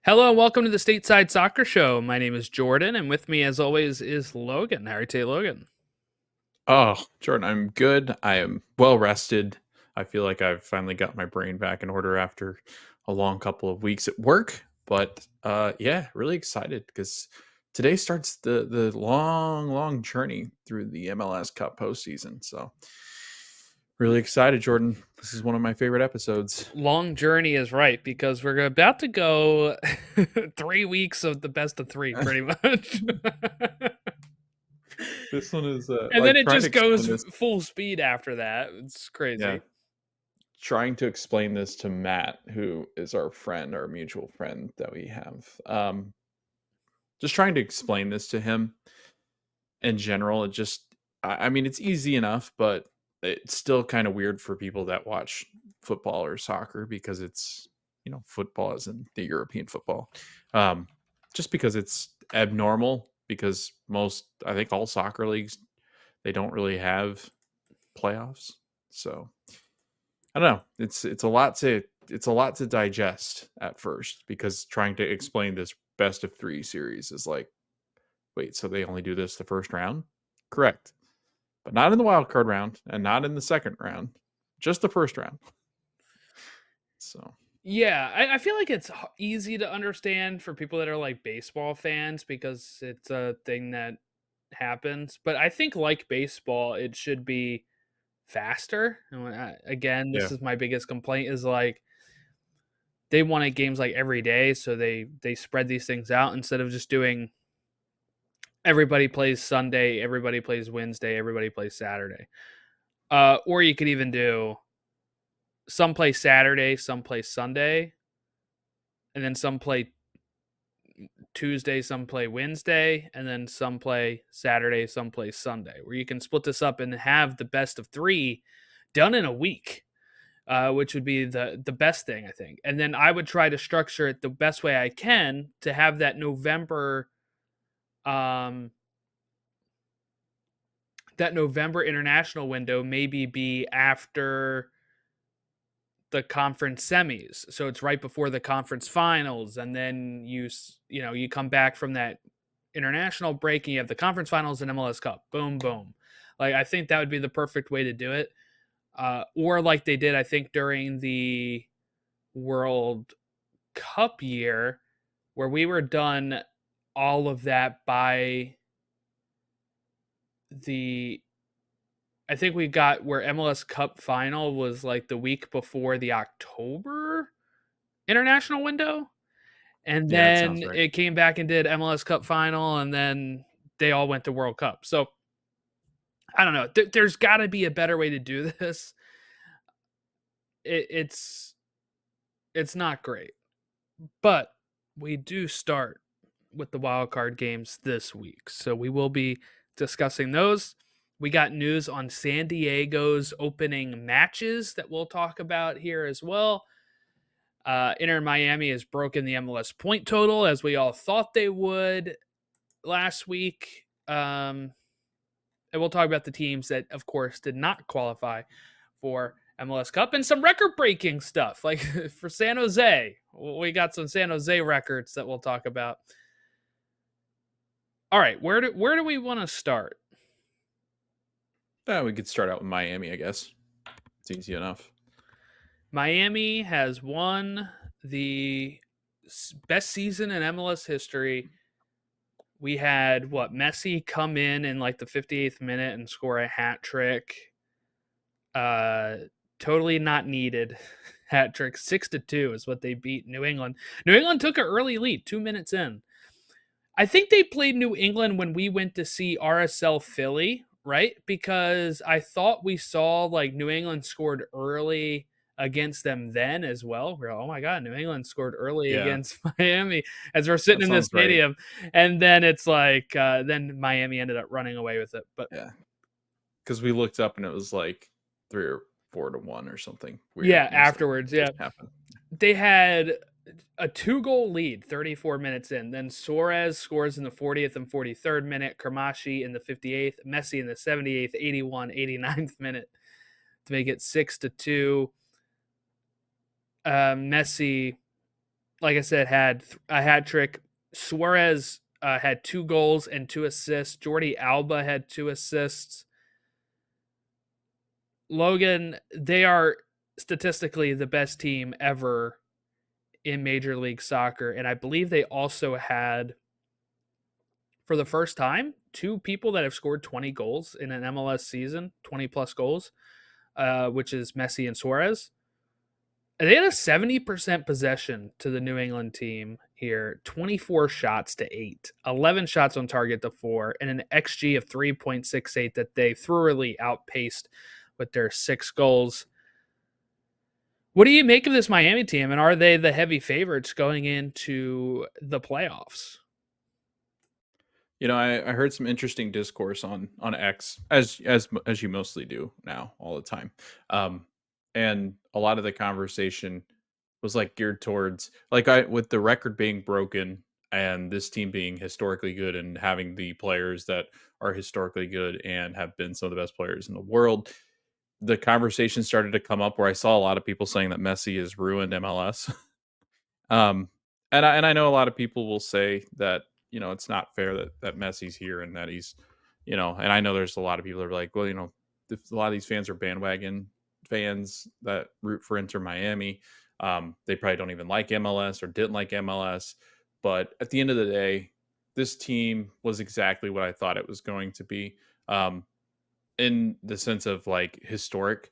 Hello and welcome to the Stateside Soccer Show. My name is Jordan, and with me, as always, is Logan. How are you today, Logan? Oh, Jordan, I'm good. I am well rested. I feel like I've finally got my brain back in order after a long couple of weeks at work. But yeah, really excited because today starts the long journey through the MLS Cup postseason. So really excited, Jordan. This is one of my favorite episodes. Long journey is right because we're about to go 3 weeks of the best of three, pretty much. This one is And then like it trying to just explain goes this. full speed after that. It's Yeah, crazy. trying to explain this to Matt, who is our friend, our mutual friend that we have. Just trying to explain this to him in general, it just I mean, it's easy enough, but it's still kind of weird for people that watch football or soccer because it's, football as in the European football. Um, just because it's abnormal because most I think all soccer leagues they don't really have playoffs. So, I don't know. It's a lot to digest at first because trying to explain this best of 3 series is like, wait, so they only do this the first round? Correct. But not in the wild card round and not in the second round, just the first round. So, Yeah, I feel like it's easy to understand for people that are like baseball fans because it's a thing that happens. But I think, like baseball, it should be faster. And again, yeah. this is my biggest complaint is like they wanted games like every day, so they spread these things out instead of just doing everybody plays Sunday, everybody plays Wednesday, everybody plays Saturday. Or you could even do some play Saturday, some play Sunday, and then some play Tuesday, some play Wednesday, and then some play Saturday, some play Sunday, where you can split this up and have the best of three done in a week. Which would be the best thing, I think. And then I would try to structure it the best way I can to have um, that November international window maybe be after the conference semis, so it's right before the conference finals, and then you come back from that international break and you have the conference finals and MLS Cup. Boom, boom. Like I think that would be the perfect way to do it. Or like they did, I think during the World Cup year where we were done all of that by the I think we got where MLS Cup final was like the week before the October international window. And Yeah, that sounds then right. it came back and did MLS Cup final and then they all went to World Cup. So I don't know. There's got to be a better way to do this. It, it's it's not great, but we do start with the wild card games this week. So we will be discussing those. We got news on San Diego's opening matches that we'll talk about here as well. Inter Miami has broken the MLS point total as we all thought they would last week. And we'll talk about the teams that, of course, did not qualify for MLS Cup and some record breaking stuff. Like for San Jose, we got some San Jose records that we'll talk about. All right, where do we want to start? Yeah, we could start out with Miami, I guess. It's easy enough. Miami has won the best season in MLS history. We had Messi come in like the 58th minute and score a hat trick. Uh, totally not needed. Hat trick 6-2 is what they beat New England. New England took an early lead 2 minutes in. I think they played New England when we went to see RSL Philly, right? Because I thought we saw like New England scored early against them then as well. We're like, oh my god, New England scored early Yeah, against Miami as we're sitting that in the sounds right. stadium, and then it's like then Miami ended up running away with it. But Yeah, because we looked up and it was like 3 or 4 to 1 or something weird. yeah, And it was like, afterwards, what yeah, just happened? they had a 2-goal lead 34 minutes in. Then Suarez scores in the 40th and 43rd minute, Kermashi in the 58th, Messi in the 78th, 81, 89th minute to make it 6-2. Messi like I said, had a hat trick. Suarez had 2 goals and 2 assists. Jordi Alba had 2 assists. Logan, they are statistically the best team ever in Major League Soccer, and I believe they also had, for the first time, 2 people that have scored 20 goals in an MLS season, 20 plus goals, which is Messi and Suarez. They had a 70% possession to the New England team here, 24 shots to 8, 11 shots on target to 4, and an XG of 3.68 that they thoroughly outpaced with their 6 goals. What do you make of this Miami team, and are they the heavy favorites going into the playoffs? I heard some interesting discourse on X, as you mostly do now all the time, and a lot of the conversation was like geared towards like I with the record being broken and this team being historically good and having the players that are historically good and have been some of the best players in the world. The conversation started to come up where I saw a lot of people saying that Messi has ruined MLS. Um, and I know a lot of people will say that it's not fair that Messi's here and that he's and I know there's a lot of people that are like, well, if a lot of these fans are bandwagon fans that root for Inter Miami. They probably don't even like MLS or didn't like MLS. But at the end of the day, this team was exactly what I thought it was going to be. In the sense of like historic,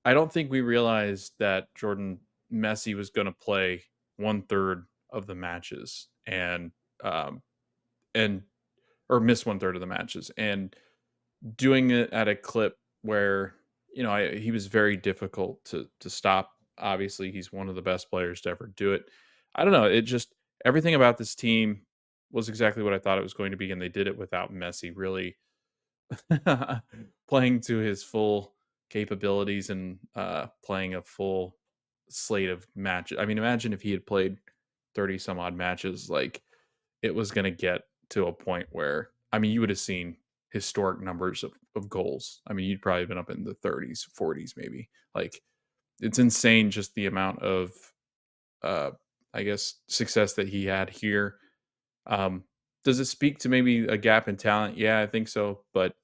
I don't think we realized that Jordan Messi was going to play 1/3 of the matches um, and or miss 1/3 of the matches and doing it at a clip where he was very difficult to stop. Obviously, he's one of the best players to ever do it. I don't know. It just everything about this team was exactly what I thought it was going to be, and they did it without Messi really playing to his full capabilities and playing a full slate of matches. I mean, imagine if he had played 30 some odd matches, like it was going to get to a point where, I mean, you would have seen historic numbers of goals. I mean, you'd probably been up in the 30s, 40s, maybe. Like it's insane just the amount of, uh, I guess, success that he had here. Um, does it speak to maybe a gap in talent? Yeah, I think so. But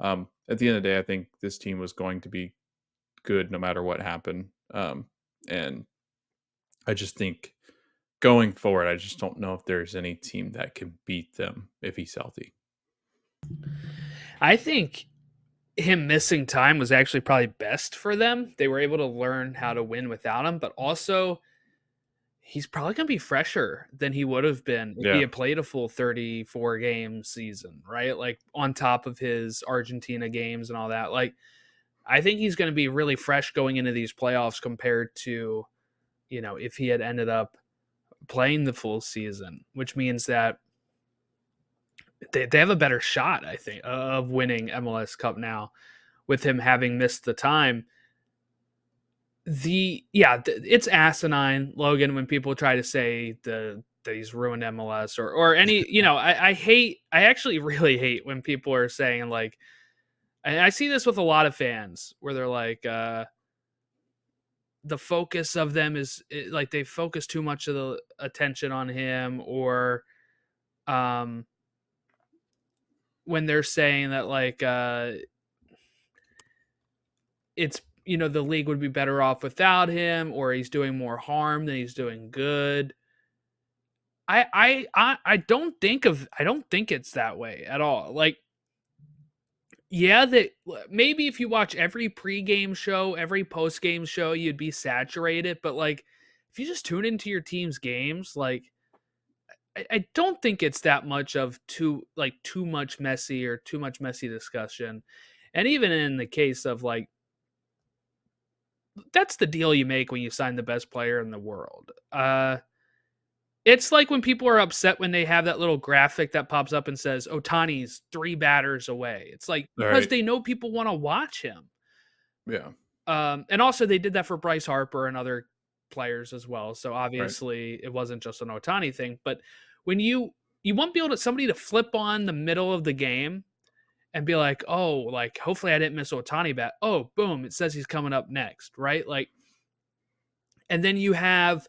at the end of the day, I think this team was going to be good no matter what happened. And I just think going forward, I just don't know if there's any team that can beat them if he's healthy. I think him missing time was actually probably best for them. They were able to learn how to win without him, but also he's probably going to be fresher than he would have been if he Yeah. had played a full 34 game season, right? Like on top of his Argentina games and all that. Like I think he's going to be really fresh going into these playoffs compared to, if he had ended up playing the full season, which means that they have a better shot, I think, of winning MLS Cup now with him having missed the time. It's asinine, Logan, when people try to say that he's ruined MLS or any, I actually really hate when people are saying like, and I see this with a lot of fans where they're like, the focus of them is like they focus too much of the attention on him, or um, when they're saying that like it's the league would be better off without him, or he's doing more harm than he's doing good. I don't think it's that way at all. Like, yeah, that maybe if you watch every pregame show, every postgame show, you'd be saturated. But like, if you just tune into your team's games, like, I don't think it's that much of too much messy or too much messy discussion. And even in the case of like, that's the deal you make when you sign the best player in the world. It's like when people are upset when they have that little graphic that pops up and says Otani's 3 batters away. It's like because Right. they know people want to watch him. Yeah. And also they did that for Bryce Harper and other players as well. So Right. obviously it wasn't just an Otani thing. But when you won't be able to somebody to flip on the middle of the game and be like, oh, like hopefully I didn't miss Otani bat. Oh, boom, it says he's coming up next, right? Like, and then you have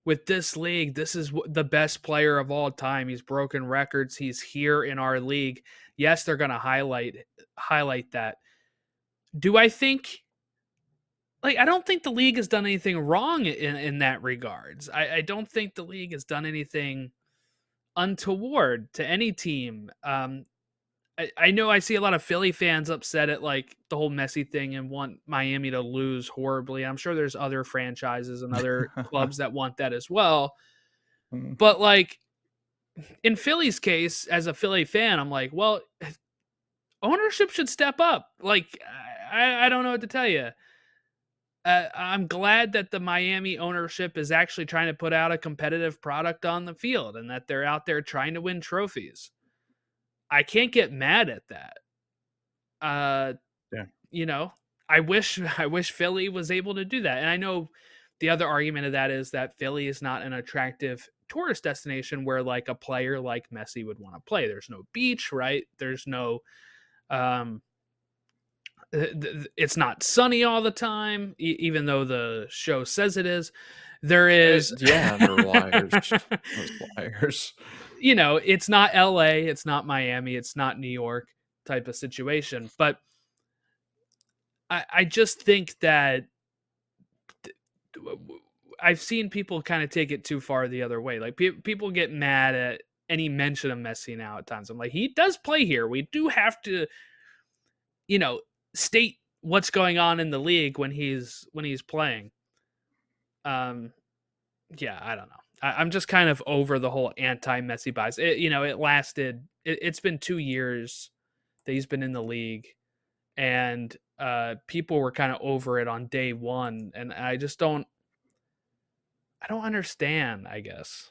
with this league, this is the best player of all time. He's broken records. He's here in our league. Yes, they're going to highlight that. Do I think I don't think the league has done anything wrong in that regards. I don't think the league has done anything untoward to any team. I know I see a lot of Philly fans upset at like the whole Messi thing and want Miami to lose horribly. I'm sure there's other franchises and other clubs that want that as well. Mm. But like in Philly's case, as a Philly fan, I'm like, well, ownership should step up. Like I don't know what to tell you. I'm glad that the Miami ownership is actually trying to put out a competitive product on the field and that they're out there trying to win trophies. I can't get mad at that. Uh, Yeah. you know, I wish Philly was able to do that. And I know the other argument of that is that Philly is not an attractive tourist destination where like a player like Messi would want to play. There's no beach, right? There's no um it's not sunny all the time, even though the show says it is. There is, Yeah, they're liars. Those liars. it's not LA, it's not Miami, it's not New York type of situation. But I just think that I've seen people kind of take it too far the other way. Like people get mad at any mention of Messi now at times. I'm like, he does play here. We do have to, you know, state what's going on in the league when he's playing. Um, yeah, I don't know. I'm just kind of over the whole anti-Messi bias. It lasted. It's been 2 years that he's been in the league, and people were kind of over it on day one, and I just don't. I don't understand. I guess.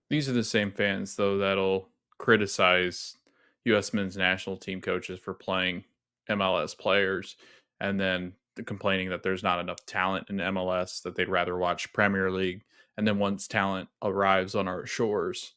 These are the same fans, though, that'll criticize U.S. men's national team coaches for playing MLS players and then complaining that there's not enough talent in MLS, that they'd rather watch Premier League. And then once talent arrives on our shores,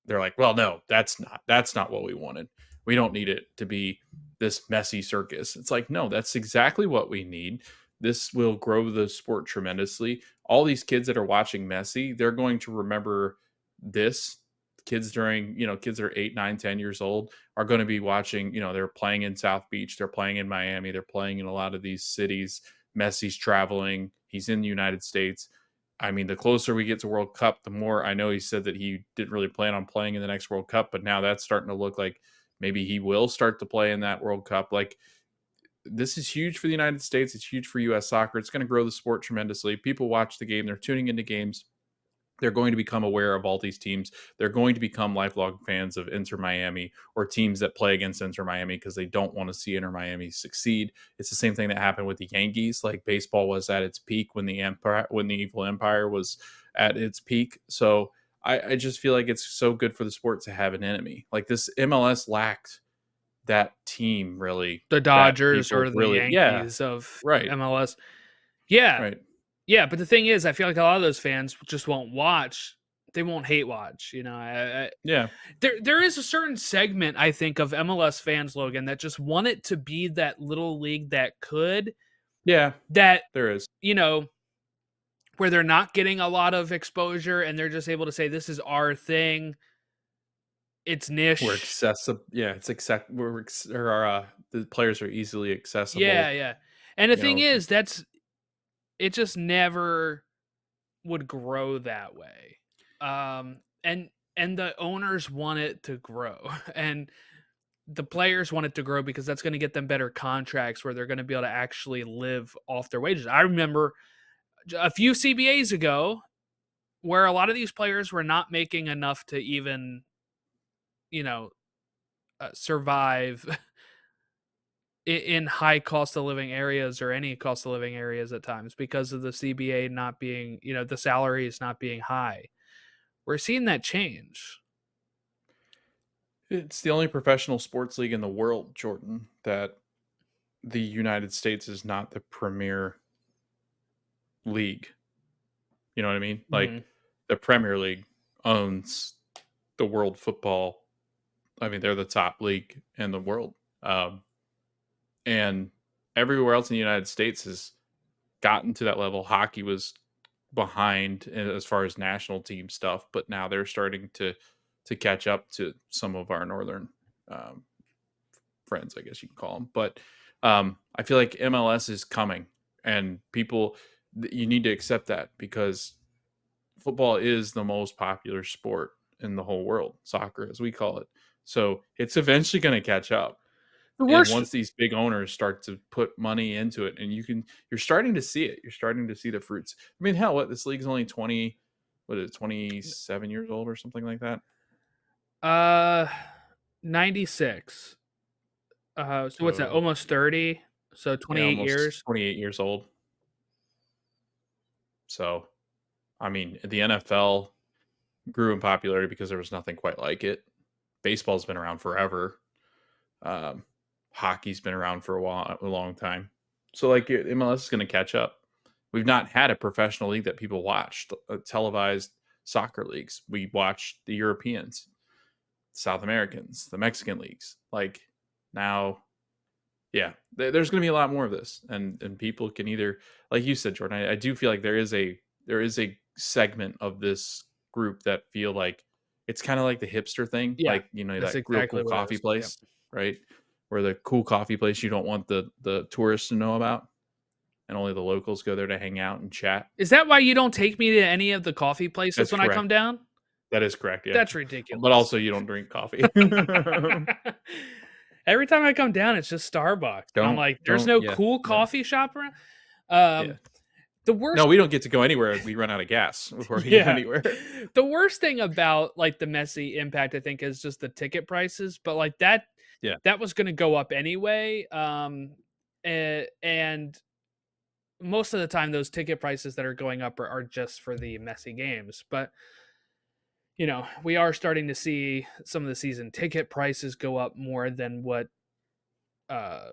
they're like, well, no, that's not what we wanted. We don't need it to be this messy circus. It's like, no, that's exactly what we need. This will grow the sport tremendously. All these kids that are watching Messi, they're going to remember this. Kids kids that are 8, 9, 10 years old are going to be watching, they're playing in South Beach, they're playing in Miami, they're playing in a lot of these cities. Messi's traveling, he's in the United States. I mean, the closer we get to World Cup, the more. I know he said that he didn't really plan on playing in the next World Cup, but now that's starting to look like maybe he will start to play in that World Cup. Like, this is huge for the United States. It's huge for U.S. soccer. It's going to grow the sport tremendously. People watch the game. They're tuning into games. They're going to become aware of all these teams. They're going to become lifelong fans of Inter Miami or teams that play against Inter Miami because they don't want to see Inter Miami succeed. It's the same thing that happened with the Yankees. Like, baseball was at its peak when the evil empire was at its peak. So I just feel like it's so good for the sport to have an enemy. Like, this MLS lacked that team, really, The that Dodgers people or the really, yeah, Yankees of right, MLS. Yeah, right, yeah, but the thing is, I feel like a lot of those fans just won't watch. They won't hate watch. yeah, There is a certain segment I think of MLS fans, Logan, that just want it to be that little league yeah, that there is. you know where they're not getting a lot of exposure and they're just able to say this is our thing. It's We're niche. accessible. Yeah, it's accept. The players are easily Yeah, accessible. yeah. And the You thing know, is, it just never would grow that way. And the owners want it to grow and the players want it to grow because that's going to get them better contracts where they're going to be able to actually live off their wages. I remember a few CBAs ago where a lot of these players were not making enough to even, you know, survive in high cost of living areas or any cost of living areas at times because of the CBA not being, the salaries not being high. We're seeing that change. it's the only professional sports league in the world, Jordan, that the United States is not the premier league. You know what I mean? Hmm. Like, the Premier League owns the world football. I mean, they're the top league in the world, and everywhere else in the United States has gotten to that level. Hockey was behind as far as national team stuff, but now they're starting to catch up to some of our northern um, friends, I guess you can call them. But I feel like MLS is coming, and you need to accept that because football is the most popular sport in the whole world, soccer as we call it. So it's eventually going to catch up. The And worst once these big owners start to put money into it, and you're starting to see it. You're starting to see the fruits. I mean, hell, what this league's only 20, what is it, 27 years old or something like that. uh 96. So what's that? So Almost 30. So yeah, 28 almost years. 28 years old. So I mean, the NFL grew in popularity because there was nothing quite like it. Baseball's been around forever. Um, Hockey's been around for a long time. So like MLS is going to catch up. We've not had a professional league that people watched, televised soccer leagues. We watched the Europeans, South Americans, the Mexican leagues. Like now, yeah, there's going to be a lot more of this, and people can either, like you said, Jordan. I do feel like there is a segment of this group that feel like it's kind of like the hipster thing, Yeah, like you know that's that real cool exactly what it coffee is. Yep. place, right? Where the cool coffee place you don't want the tourists to know about, and only the locals go there to hang out and chat. Is that why you don't take me to any of the coffee places That's when I come correct. down? That is correct. Yeah, That's but ridiculous. also you don't drink coffee. Every time I come down, it's just Starbucks, and I'm like, "There's no Yeah, cool no, coffee shop around?" yeah. Um, the No, worst we don't get to go anywhere. We run out of gas before we go Yeah. anywhere. The worst thing about, like, the Messi impact, I think, is just the ticket prices, but, like, Yeah. that was gonna go up anyway, and most of the time, those ticket prices that are going up are just for the Messi games, but, we are starting to see some of the season ticket prices go up more than what, uh,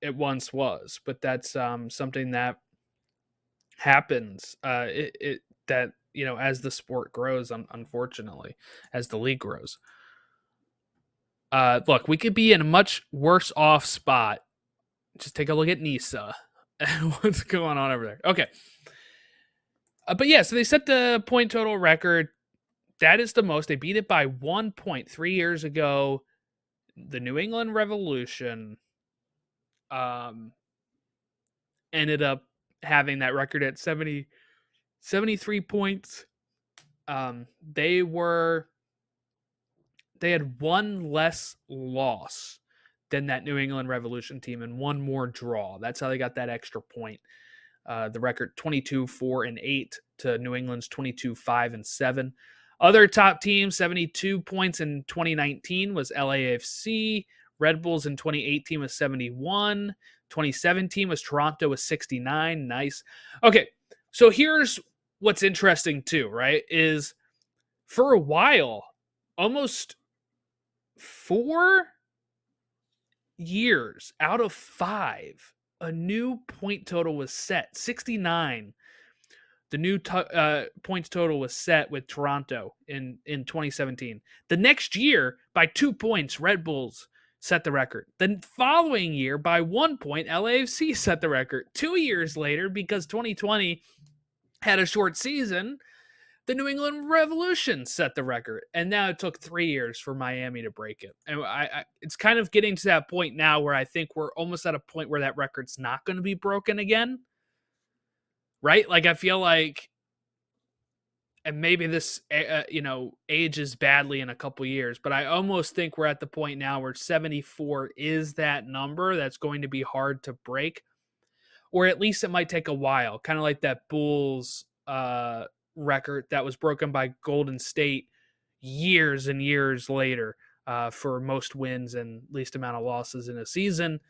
it once was, but that's, something that happens, it that, as the sport grows, unfortunately, as the league grows. Look, we could be in a much worse off spot. Just take a look at Nisa and what's going on over there. Okay. But yeah, so they set the point total record. That is the most. They beat it by 1 point 3 years ago. The New England Revolution um, ended up having that record at 73 points. Um, they were they had one less loss than that New England Revolution team and one more draw. That's how they got that extra point. The record 22-4-8 to New England's 22-5-7. Other top teams, 72 points in 2019 was LAFC. Red Bulls in 2018 was 71. 2017 was Toronto with 69. Nice. Okay, so here's what's interesting too, right? Is for a while, almost 4 years out of 5, a new point total was set 69. The new points total was set with Toronto in 2017. The next year, by 2 points, Red Bulls set the record. The following year, by 1 point, LAFC set the record. 2 years later, because 2020 had a short season, the New England Revolution set the record, and now it took 3 years for Miami to break it. And it's kind of getting to that point now where I think we're almost at a point where that record's not going to be broken again, right? Like I feel like, and maybe this ages badly in a couple years, but I almost think we're at the point now where 74 is that number that's going to be hard to break, or at least it might take a while, kind of like that Bulls record that was broken by Golden State years and years later for most wins and least amount of losses in a season.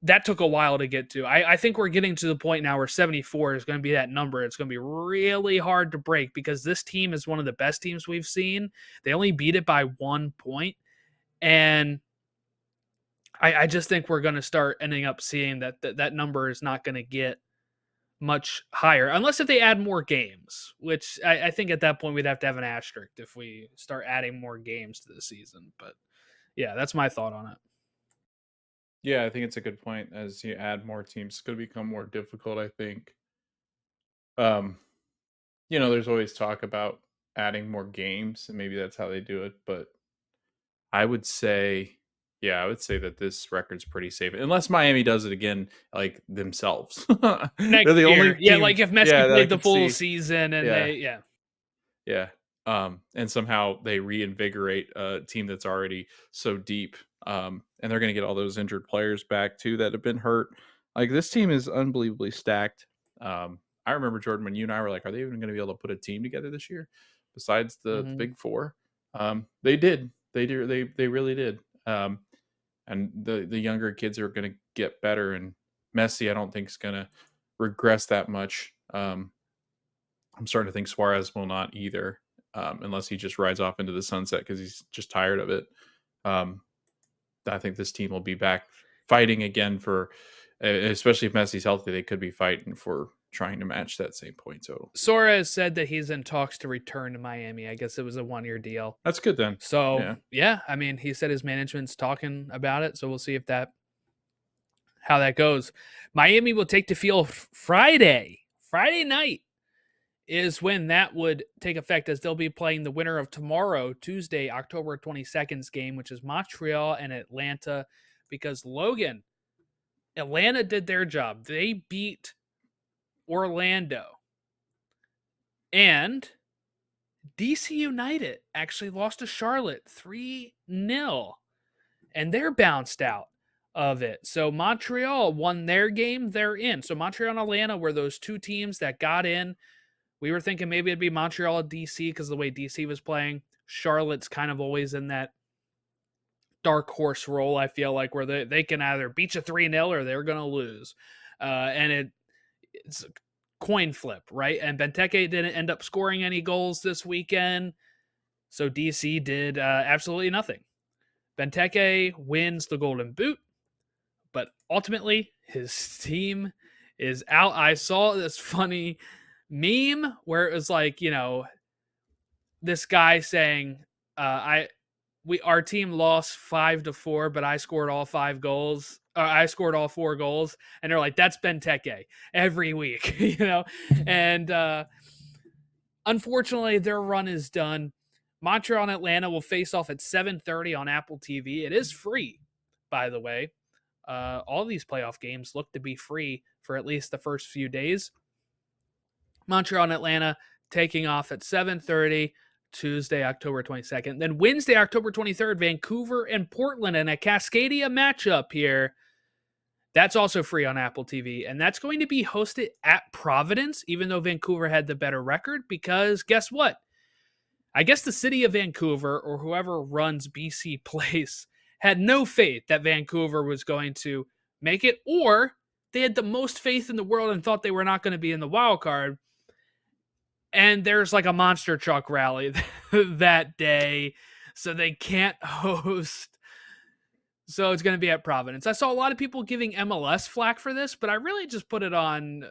That took a while to get to. I think we're getting to the point now where 74 is going to be that number. It's going to be really hard to break because this team is one of the best teams we've seen. They only beat it by 1 point. And I just think we're going to start ending up seeing that number is not going to get much higher, unless if they add more games, which I think at that point we'd have to have an asterisk if we start adding more games to the season. But yeah, that's my thought on it. Yeah, I think it's a good point. As you add more teams, it's going to become more difficult, I think. Um, there's always talk about adding more games, and maybe that's how they do it. But I would say, yeah, I would say that this record's pretty safe, unless Miami does it again, like themselves. They're Next the only year. Yeah, team, like if Messi yeah, that I played the could full see. season and Yeah, yeah. yeah. And somehow they reinvigorate a team that's already so deep. And they're going to get all those injured players back too that have been hurt. Like this team is unbelievably stacked. I remember Jordan when you and I were like, "Are they even going to be able to put a team together this year?" Besides the Mhm. big four, they did. They did. They really did. And the younger kids are going to get better. And Messi, I don't think is going to regress that much. I'm starting to think Suarez will not either, unless he just rides off into the sunset because he's just tired of it. Um, I think this team will be back fighting again especially if Messi's healthy, they could be fighting for trying to match that same point total. Suarez said that he's in talks to return to Miami. I guess it was a 1-year deal. That's good then. So, Yeah. yeah, I mean, he said his management's talking about it, so we'll see how that goes. Miami will take the field Friday. Friday night is when that would take effect, as they'll be playing the winner of tomorrow, Tuesday, October 22nd's game, which is Montreal and Atlanta, because Logan, Atlanta did their job. They beat Orlando. And DC United actually lost to Charlotte 3-0, and they're bounced out of it. So Montreal won their game, they're in. So Montreal and Atlanta were those two teams that got in. We were thinking maybe it'd be Montreal and DC because the way DC was playing. Charlotte's kind of always in that dark horse role, I feel like, where they can either beat you 3-0 or they're going to lose. And it's a coin flip, right? And Benteke didn't end up scoring any goals this weekend. So DC did absolutely nothing. Benteke wins the Golden Boot, but ultimately his team is out. I saw this funny meme where it was like, this guy saying, our team lost 5-4, but I scored all 5 goals. I scored all 4 goals, and they're like, that's Benteke every week, And unfortunately, their run is done. Montreal and Atlanta will face off at 7:30 on Apple TV. It is free, by the way. All these playoff games look to be free for at least the first few days. Montreal and Atlanta taking off at 7:30 Tuesday, October 22nd. Then Wednesday, October 23rd, Vancouver and Portland in a Cascadia matchup here. That's also free on Apple TV, and that's going to be hosted at Providence, even though Vancouver had the better record, because guess what? I guess the city of Vancouver, or whoever runs BC Place, had no faith that Vancouver was going to make it, or they had the most faith in the world and thought they were not going to be in the wild card. And there's like a monster truck rally that day, so they can't host. So it's going to be at Providence. I saw a lot of people giving MLS flack for this, but I really just put it on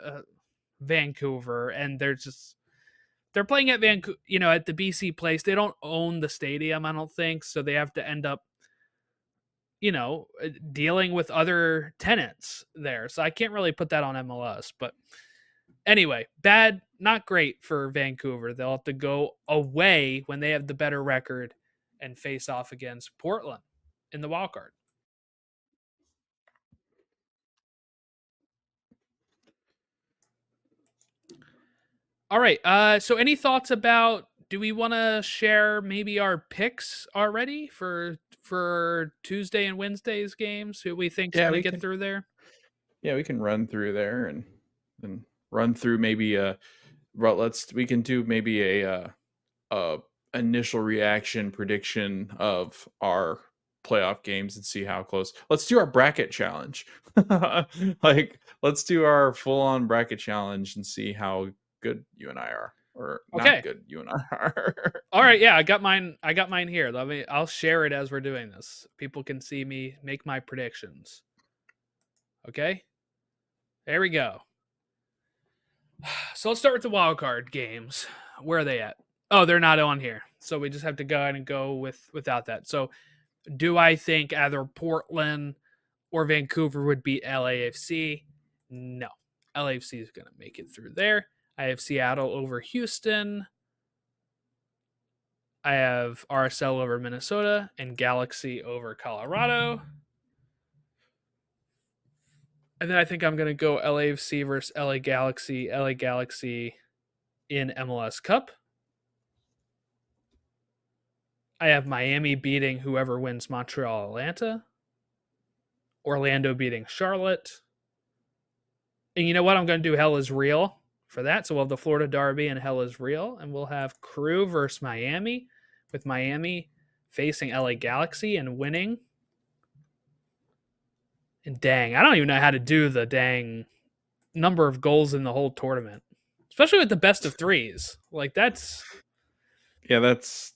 Vancouver, and they're playing at Vancouver, at the BC Place. They don't own the stadium, I don't think, so they have to end up, dealing with other tenants there. So I can't really put that on MLS. But anyway, bad, not great for Vancouver. They'll have to go away when they have the better record and face off against Portland in the wild card. All right. So any thoughts about, do we want to share maybe our picks already for Tuesday and Wednesday's games? Who we think's Yeah, going to we get can. through there? Yeah, we can run through there and run through maybe well, we can do maybe a initial reaction prediction of our playoff games and see how close. Let's do our bracket challenge. Like, let's do our full on bracket challenge and see how good you and I are, or not Okay. good you and I are. All right. Yeah, I got mine. I got mine here. I'll share it as we're doing this. People can see me make my predictions. Okay. There we go. So let's start with the wild card games. Where are they at? Oh, they're not on here. So we just have to go ahead and go without that. So do I think either Portland or Vancouver would beat LAFC? No. LAFC is going to make it through there. I have Seattle over Houston. I have RSL over Minnesota and Galaxy over Colorado. And then I think I'm going to go LAFC versus LA Galaxy, LA Galaxy in MLS Cup. I have Miami beating whoever wins Montreal Atlanta. Orlando beating Charlotte. And you know what? I'm going to do Hell is Real for that. So we'll have the Florida Derby and Hell is Real. And we'll have Crew versus Miami, with Miami facing LA Galaxy and winning. And dang, I don't even know how to do the dang number of goals in the whole tournament, especially with the best of threes. Like that's Yeah, that's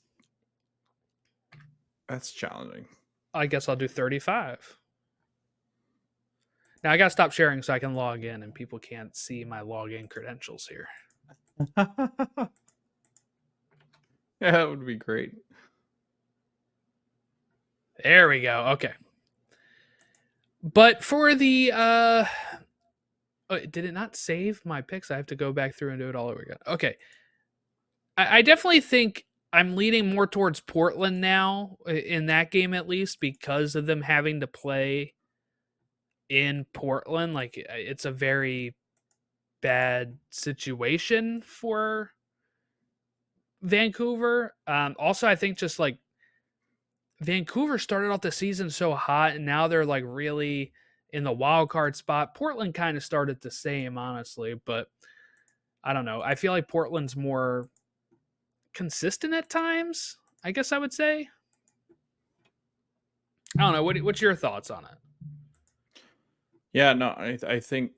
challenging. I guess I'll do 35. Now I gotta stop sharing so I can log in and people can't see my login credentials here. Yeah, that would be great. There we go. Okay. But for the did it not save my picks? I have to go back through and do it all over again. Okay. I definitely think I'm leaning more towards Portland now in that game, at least because of them having to play in Portland. Like it's a very bad situation for Vancouver. Also, I think just like Vancouver started off the season so hot, and now they're like really in the wild card spot. Portland kind of started the same, honestly, but I don't know. I feel like Portland's more consistent at times, I guess I would say. I don't know. What's your thoughts on it? Yeah, no, I think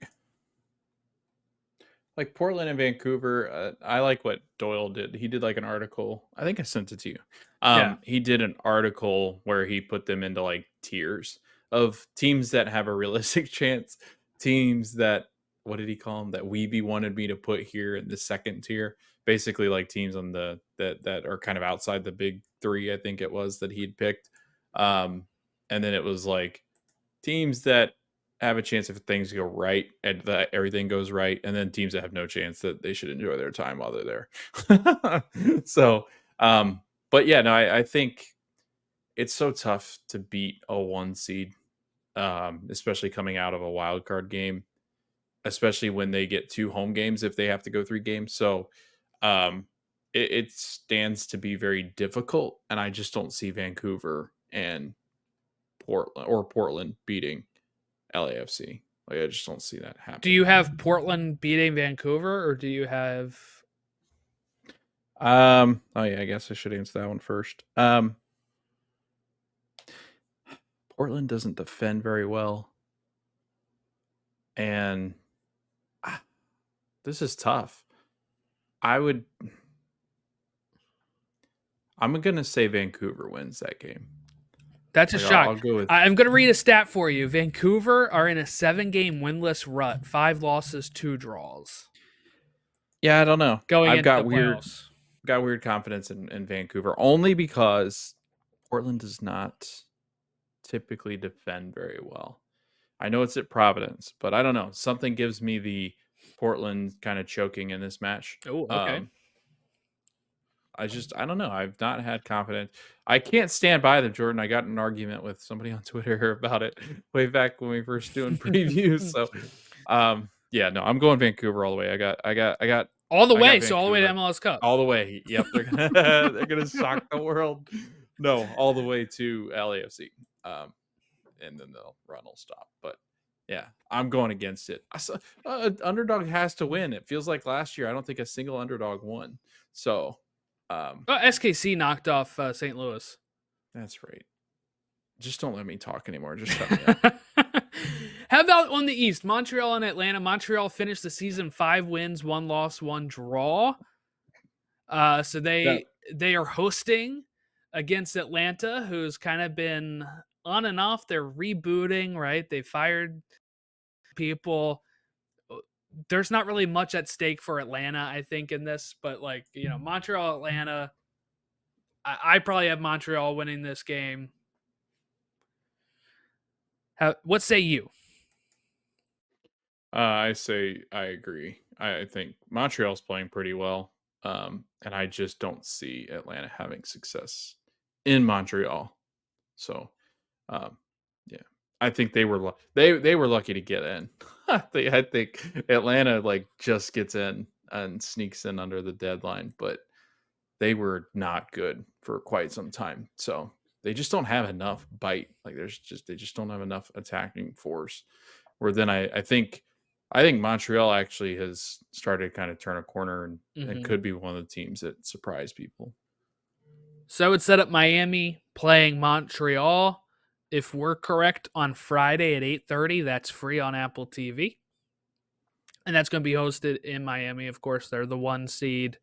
like Portland and Vancouver. I like what Doyle did. He did like an article. I think I sent it to you. Yeah. He did an article where he put them into like tiers of teams that have a realistic chance, teams that, what did he call them? That Weeby wanted me to put here in the second tier. Basically, like teams on the that are kind of outside the big three. I think it was that he'd picked. And then it was like teams that have a chance if things go right and that everything goes right, and then teams that have no chance, that they should enjoy their time while they're there. So, but yeah, no, I think it's so tough to beat a 1 seed, especially coming out of a wild card game, especially when they get 2 home games if they have to go 3 games. So, it stands to be very difficult, and I just don't see Vancouver and Portland beating LAFC. Like I just don't see that Do happening. you have Portland beating Vancouver, or do you have? Oh yeah, I guess I should answer that one first. Portland doesn't defend very well, and this is tough. I'm gonna say Vancouver wins that game. That's a Like shock. I'll go with I'm going to read a stat for you. Vancouver are in a 7-game winless rut, 5 losses, 2 draws yeah. I don't know. going I've into got the weird playoffs. confidence in Vancouver only because Portland does not typically defend very well. I know it's at Providence, but I don't know. Something gives me the Portland kind of choking in this match. Oh, okay. Um, I don't know. I've not had confidence. I can't stand by them, Jordan. I got in an argument with somebody on Twitter about it way back when we first doing previews. So, yeah, no, I'm going Vancouver all the way. All the I got way, so all the way to Vancouver MLS Cup. all the way. Yep, they're gonna they're gonna shock the world. No, all the way to LAFC. And then the run will stop. But yeah, I'm going against it. Underdog has to win. It feels like last year I don't think a single underdog won. So SKC knocked off St. Louis. that's right. Just don't let me talk anymore. Just shut me up. How about on the East? Montreal and Atlanta. Montreal finished the season 5 wins, 1 loss, 1 draw. So That they are hosting against Atlanta, who's kind of been on and off. They're rebooting, right? They fired people. There's not really much at stake for Atlanta, I think, in this, but like, Montreal, Atlanta, I probably have Montreal winning this game. What say you? I say I agree. I think Montreal's playing pretty well, and I just don't see Atlanta having success in Montreal. So, um, yeah, I think they were lucky to get in. I think Atlanta like just gets in and sneaks in under the deadline, but they were not good for quite some time. So they just don't have enough bite. Like they just don't have enough attacking force. Where then I think Montreal actually has started to kind of turn a corner and it Hmm. could be one of the teams that surprise people. So I would set up Miami playing Montreal. If we're correct, on Friday at 8:30, that's free on Apple TV. And that's going to be hosted in Miami. Of course, they're the one seed.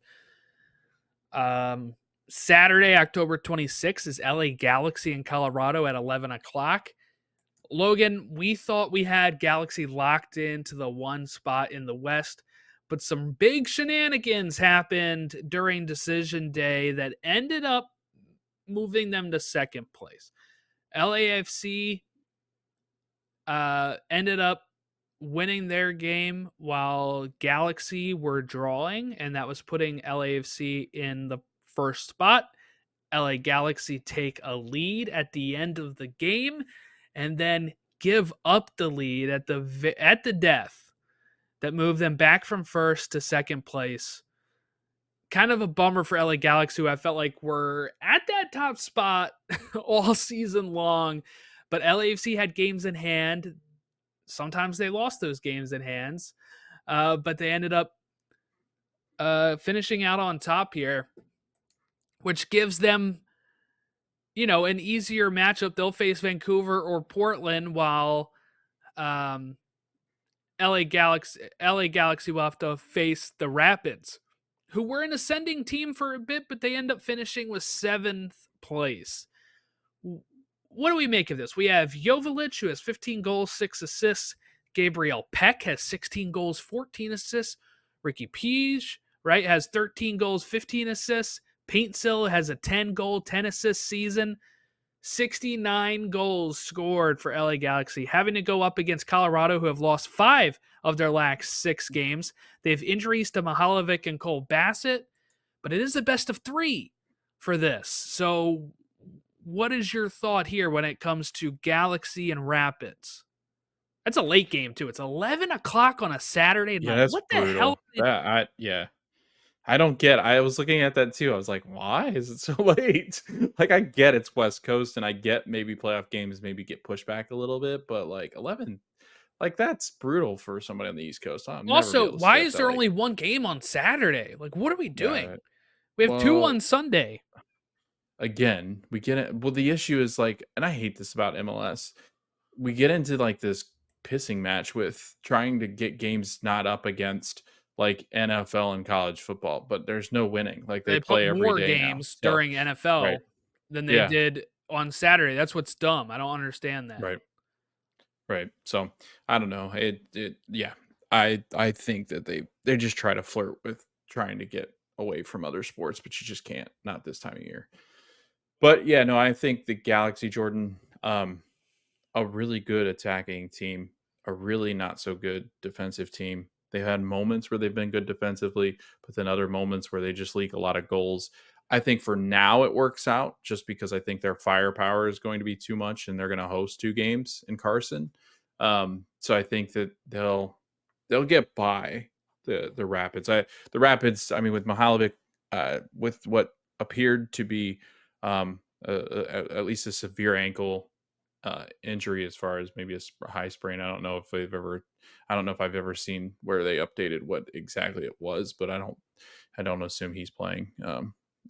Um, Saturday, October 26th, is LA Galaxy in Colorado at 11 o'clock. Logan, we thought we had Galaxy locked into the one spot in the West, but some big shenanigans happened during decision day that ended up moving them to second place. LAFC ended up winning their game while Galaxy were drawing, and that was putting LAFC in the first spot. LA Galaxy take a lead at the end of the game and then give up the lead at the death that moved them back from first to second place. Kind of a bummer for LA Galaxy, who I felt like were at that top spot all season long, but LAFC had games in hand. Sometimes they lost those games in hands, but they ended up finishing out on top here, which gives them, an easier matchup. They'll face Vancouver or Portland, while um, LA Galaxy will have to face the Rapids, who were an ascending team for a bit, but they end up finishing with seventh place. What do we make of this? We have Jovic, who has 15 goals, 6 assists. Gabriel Peck has 16 goals, 14 assists. Ricky Pige, right, has 13 goals, 15 assists. Paintsil has a 10-goal, 10-assist season. 69 goals scored for LA Galaxy, having to go up against Colorado, who have lost 5 of their last 6 games. They have injuries to Mihalovic and Cole Bassett, but it is the best of 3 for this. So what is your thought here when it comes to Galaxy and Rapids? That's a late game, too. It's 11 o'clock on a Saturday Yeah, night. that's What the hell? brutal. I don't get I was looking at that too. I was like, "Why is it so late?" Like, I get it's West Coast, and I get maybe playoff games maybe get pushed back a little bit, but, like, 11 like, that's brutal for somebody on the East Coast. I'll never be Also, able to stay why up is that there late. only one game on Saturday? Like, what are we doing? Yeah, We have 2 well, on Sunday. again, we get it well, the issue is, like and I hate this about MLS. We get into, like, this pissing match with trying to get games not up against, like, NFL and college football, but there's no winning. Like, they They put play every more day now. games So during right. NFL than they Yeah. did on Saturday. That's what's dumb. I don't understand that. Right. Right. So I don't know. It yeah. I think that they just try to flirt with trying to get away from other sports, but you just can't. Not this time of year. But yeah, no, I think the Galaxy Jordan, a really good attacking team, a really not so good defensive team. They've had moments where they've been good defensively, but then other moments where they just leak a lot of goals. I think for now it works out just because I think their firepower is going to be too much and they're going to host 2 games in Carson. So I think that they'll get by the Rapids. The Rapids, I mean, with Mihalovic, with what appeared to be at least a severe ankle injury as far as maybe a high sprain. I don't know if I've ever seen where they updated what exactly it was, but I don't assume he's playing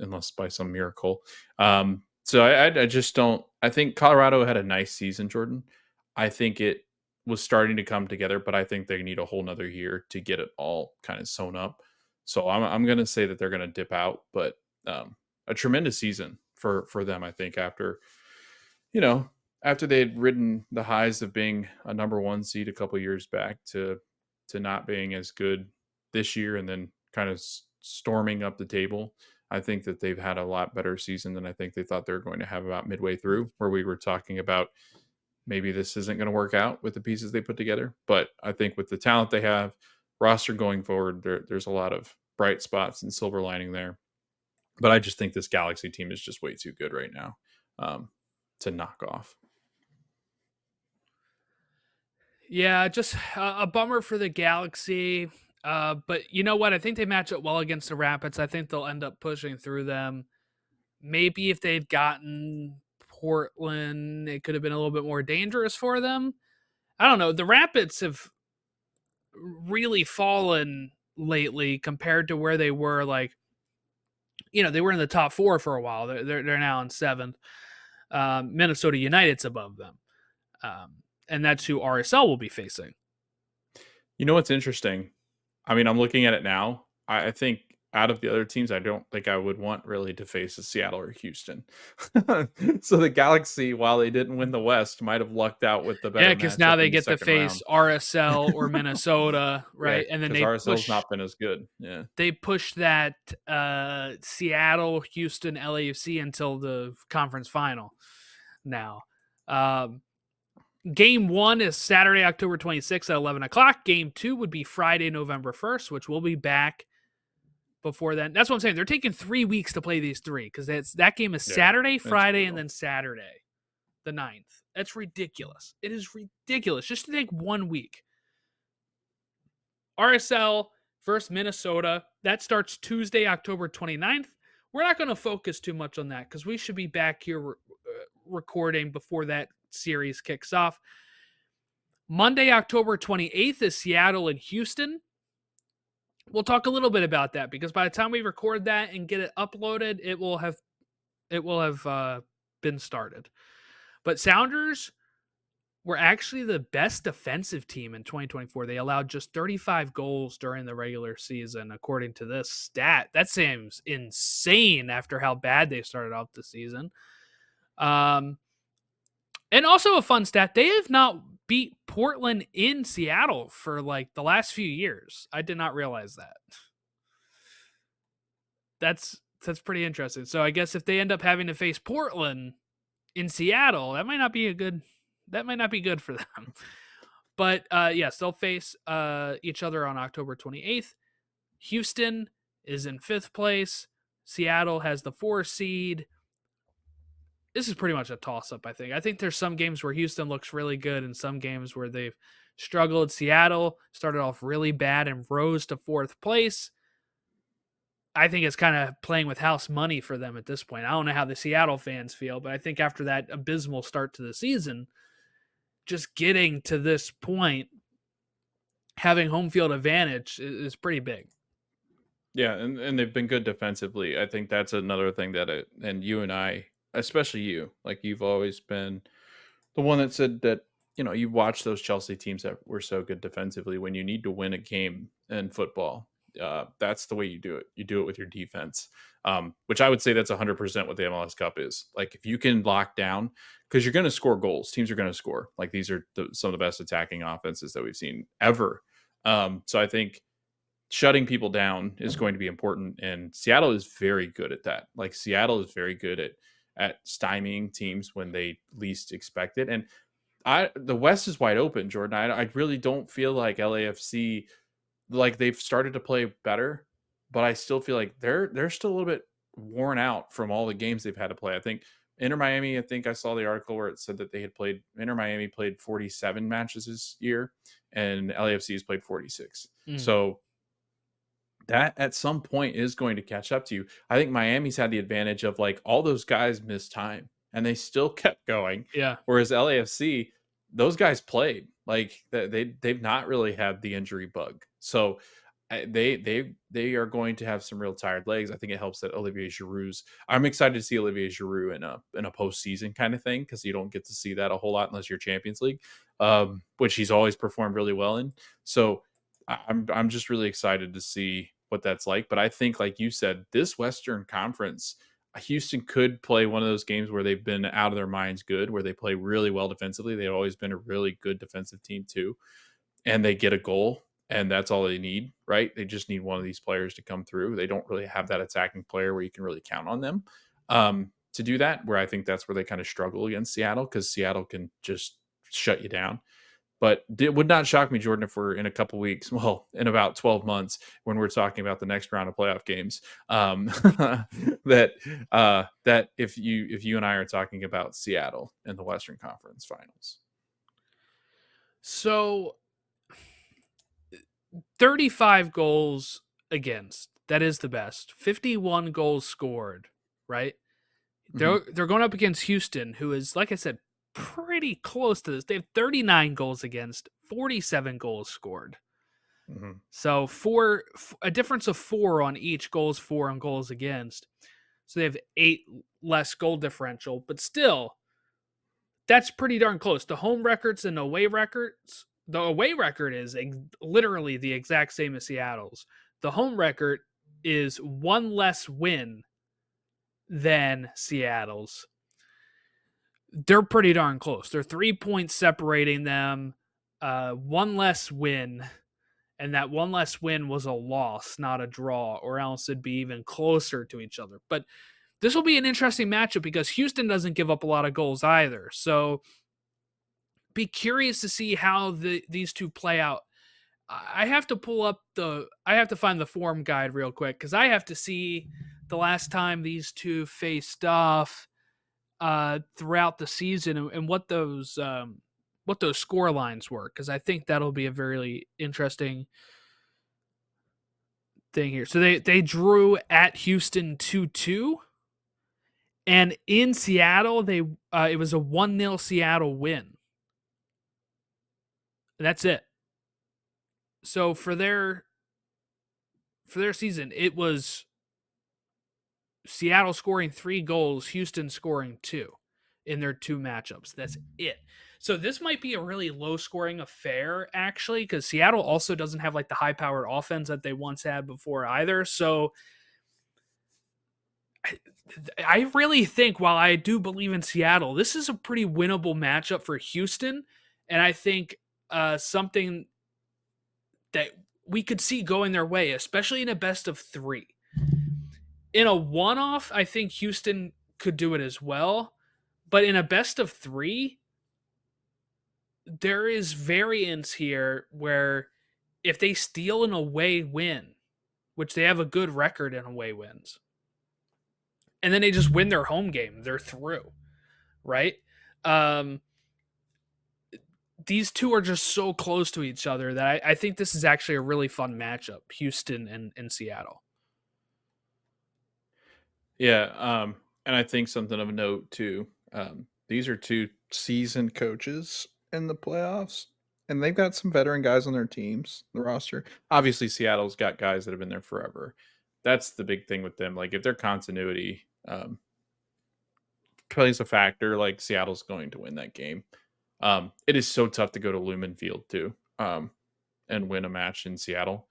unless by some miracle. So I just don't. I think Colorado had a nice season, Jordan. I think it was starting to come together, but I think they need a whole nother year to get it all kind of sewn up. So I'm going to say that they're going to dip out, but a tremendous season for them. I think you know after they had ridden the highs of being a number 1 seed a couple years back to not being as good this year and then kind of storming up the table. I think that they've had a lot better season than I think they thought they were going to have about midway through, where we were talking about maybe this isn't going to work out with the pieces they put together. But I think with the talent they have, roster going forward, there's a lot of bright spots and silver lining there. But I just think this Galaxy team is just way too good right now to knock off. Yeah, just a bummer for the Galaxy. But you know what? I think they match up well against the Rapids. I think they'll end up pushing through them. Maybe if they'd gotten Portland, it could have been a little bit more dangerous for them. I don't know. The Rapids have really fallen lately compared to where they were. Like, they were in the top four for a while. They're now in seventh. Minnesota United's above them, and that's who RSL will be facing. You know what's interesting? I mean, I'm looking at it now. I think out of the other teams, I don't think I would want really to face a Seattle or Houston. So the Galaxy, while they didn't win the West, might have lucked out with the Yeah, better because now matchup they in the get to second face round. RSL or Minnesota, Yeah, right? And then because RSL's not been as good. Yeah. they push that Seattle, Houston, LAFC until the conference final. Now, um, game 1 is Saturday, October 26th at 11 o'clock. Game 2 would be Friday, November 1st, which we'll be back before then. That's what I'm saying. They're taking 3 weeks to play these three because that game is Yeah. Saturday, That's Friday, and brutal. then Saturday, the 9th. That's ridiculous. It is ridiculous just to take 1 week. RSL versus Minnesota. That starts Tuesday, October 29th. We're not going to focus too much on that because we should be back here recording before that series kicks off. Monday, October 28th is Seattle and Houston. We'll talk a little bit about that because by the time we record that and get it uploaded, it will have been started. But Sounders were actually the best defensive team in 2024. They allowed just 35 goals during the regular season, according to this stat. That seems insane after how bad they started off the season. And also a fun stat, they have not beat Portland in Seattle for like the last few years. I did not realize that. That's pretty interesting. So I guess if they end up having to face Portland in Seattle, that might not be good for them. But yes, they'll face each other on October 28th. Houston is in 5th place. Seattle has the 4 seed. This is pretty much a toss-up, I think. I think there's some games where Houston looks really good and some games where they've struggled. Seattle started off really bad and rose to 4th place. I think it's kind of playing with house money for them at this point. I don't know how the Seattle fans feel, but I think after that abysmal start to the season, just getting to this point, having home field advantage is pretty big. Yeah, and they've been good defensively. I think that's another thing that and you and I, especially you, like you've always been the one that said that, you watch those Chelsea teams that were so good defensively. When you need to win a game in football, that's the way you do it. You do it with your defense, which I would say that's 100% what the MLS Cup is. Like if you can lock down, because you're going to score goals. Teams are going to score. Like these are some of the best attacking offenses that we've seen ever. So I think shutting people down is going to be important, and Seattle is very good at that. Like Seattle is very good at stymieing teams when they least expect it. And the West is wide open, Jordan. I really don't feel like LAFC, like they've started to play better, but I still feel like they're still a little bit worn out from all the games they've had to play. I think Inter Miami, I think I saw the article where it said that Inter Miami played 47 matches this year and LAFC has played 46. So that at some point is going to catch up to you. I think Miami's had the advantage of like all those guys missed time and they still kept going. Yeah. Whereas LAFC, those guys played like they've not really had the injury bug. So they are going to have some real tired legs. I think it helps that Olivier Giroud's. I'm excited to see Olivier Giroud in a postseason kind of thing because you don't get to see that a whole lot unless you're Champions League, which he's always performed really well in. So I'm just really excited to see what that's like. But I think, like you said, this Western Conference, Houston could play one of those games where they've been out of their minds good, where they play really well defensively. They've always been a really good defensive team too. And they get a goal, and that's all they need, right? They just need one of these players to come through. They don't really have that attacking player where you can really count on them to do that, where I think that's where they kind of struggle against Seattle because Seattle can just shut you down. But it would not shock me, Jordan, if we're in a couple weeks, well, in about 12 months, when we're talking about the next round of playoff games, that that if you and I are talking about Seattle in the Western Conference Finals. So 35 goals against. That is the best. 51 goals scored, right? Mhm, They're going up against Houston, who is, like I said, pretty close to this. They have 39 goals against, 47 goals scored. mhm. So a difference of 4 on each, goals for and goals against. So they have 8 less goal differential, but still, that's pretty darn close. The home records and away records, the away record is literally the exact same as Seattle's. The home record is one less win than Seattle's. They're pretty darn close. They're 3 points separating them, one less win, and that one less win was a loss, not a draw, or else it'd be even closer to each other. But this will be an interesting matchup because Houston doesn't give up a lot of goals either. So be curious to see how these two play out. I have to I have to find the form guide real quick because I have to see the last time these two faced off throughout the season and what those score lines were, because I think that'll be a very interesting thing here. So they drew at Houston 2-2, and in Seattle they it was a 1-0 Seattle win. That's it. So for their season, it was Seattle scoring 3 goals, Houston scoring 2 in their 2 matchups. That's it. So this might be a really low scoring affair, actually, because Seattle also doesn't have like the high powered offense that they once had before either. So I really think, while I do believe in Seattle, this is a pretty winnable matchup for Houston. And I think something that we could see going their way, especially in a best of 3. In a one off, I think Houston could do it as well. But in a best of 3, there is variance here where if they steal an away win, which they have a good record in away wins, and then they just win their home game, they're through, right? Um, these two are just so close to each other that I think this is actually a really fun matchup, Houston and Seattle. Yeah, and I think something of note too. These are two seasoned coaches in the playoffs, and they've got some veteran guys on their teams, the roster. Obviously, Seattle's got guys that have been there forever. That's the big thing with them. Like if their continuity plays a factor, like Seattle's going to win that game. It is so tough to go to Lumen Field too, and win a match in Seattle.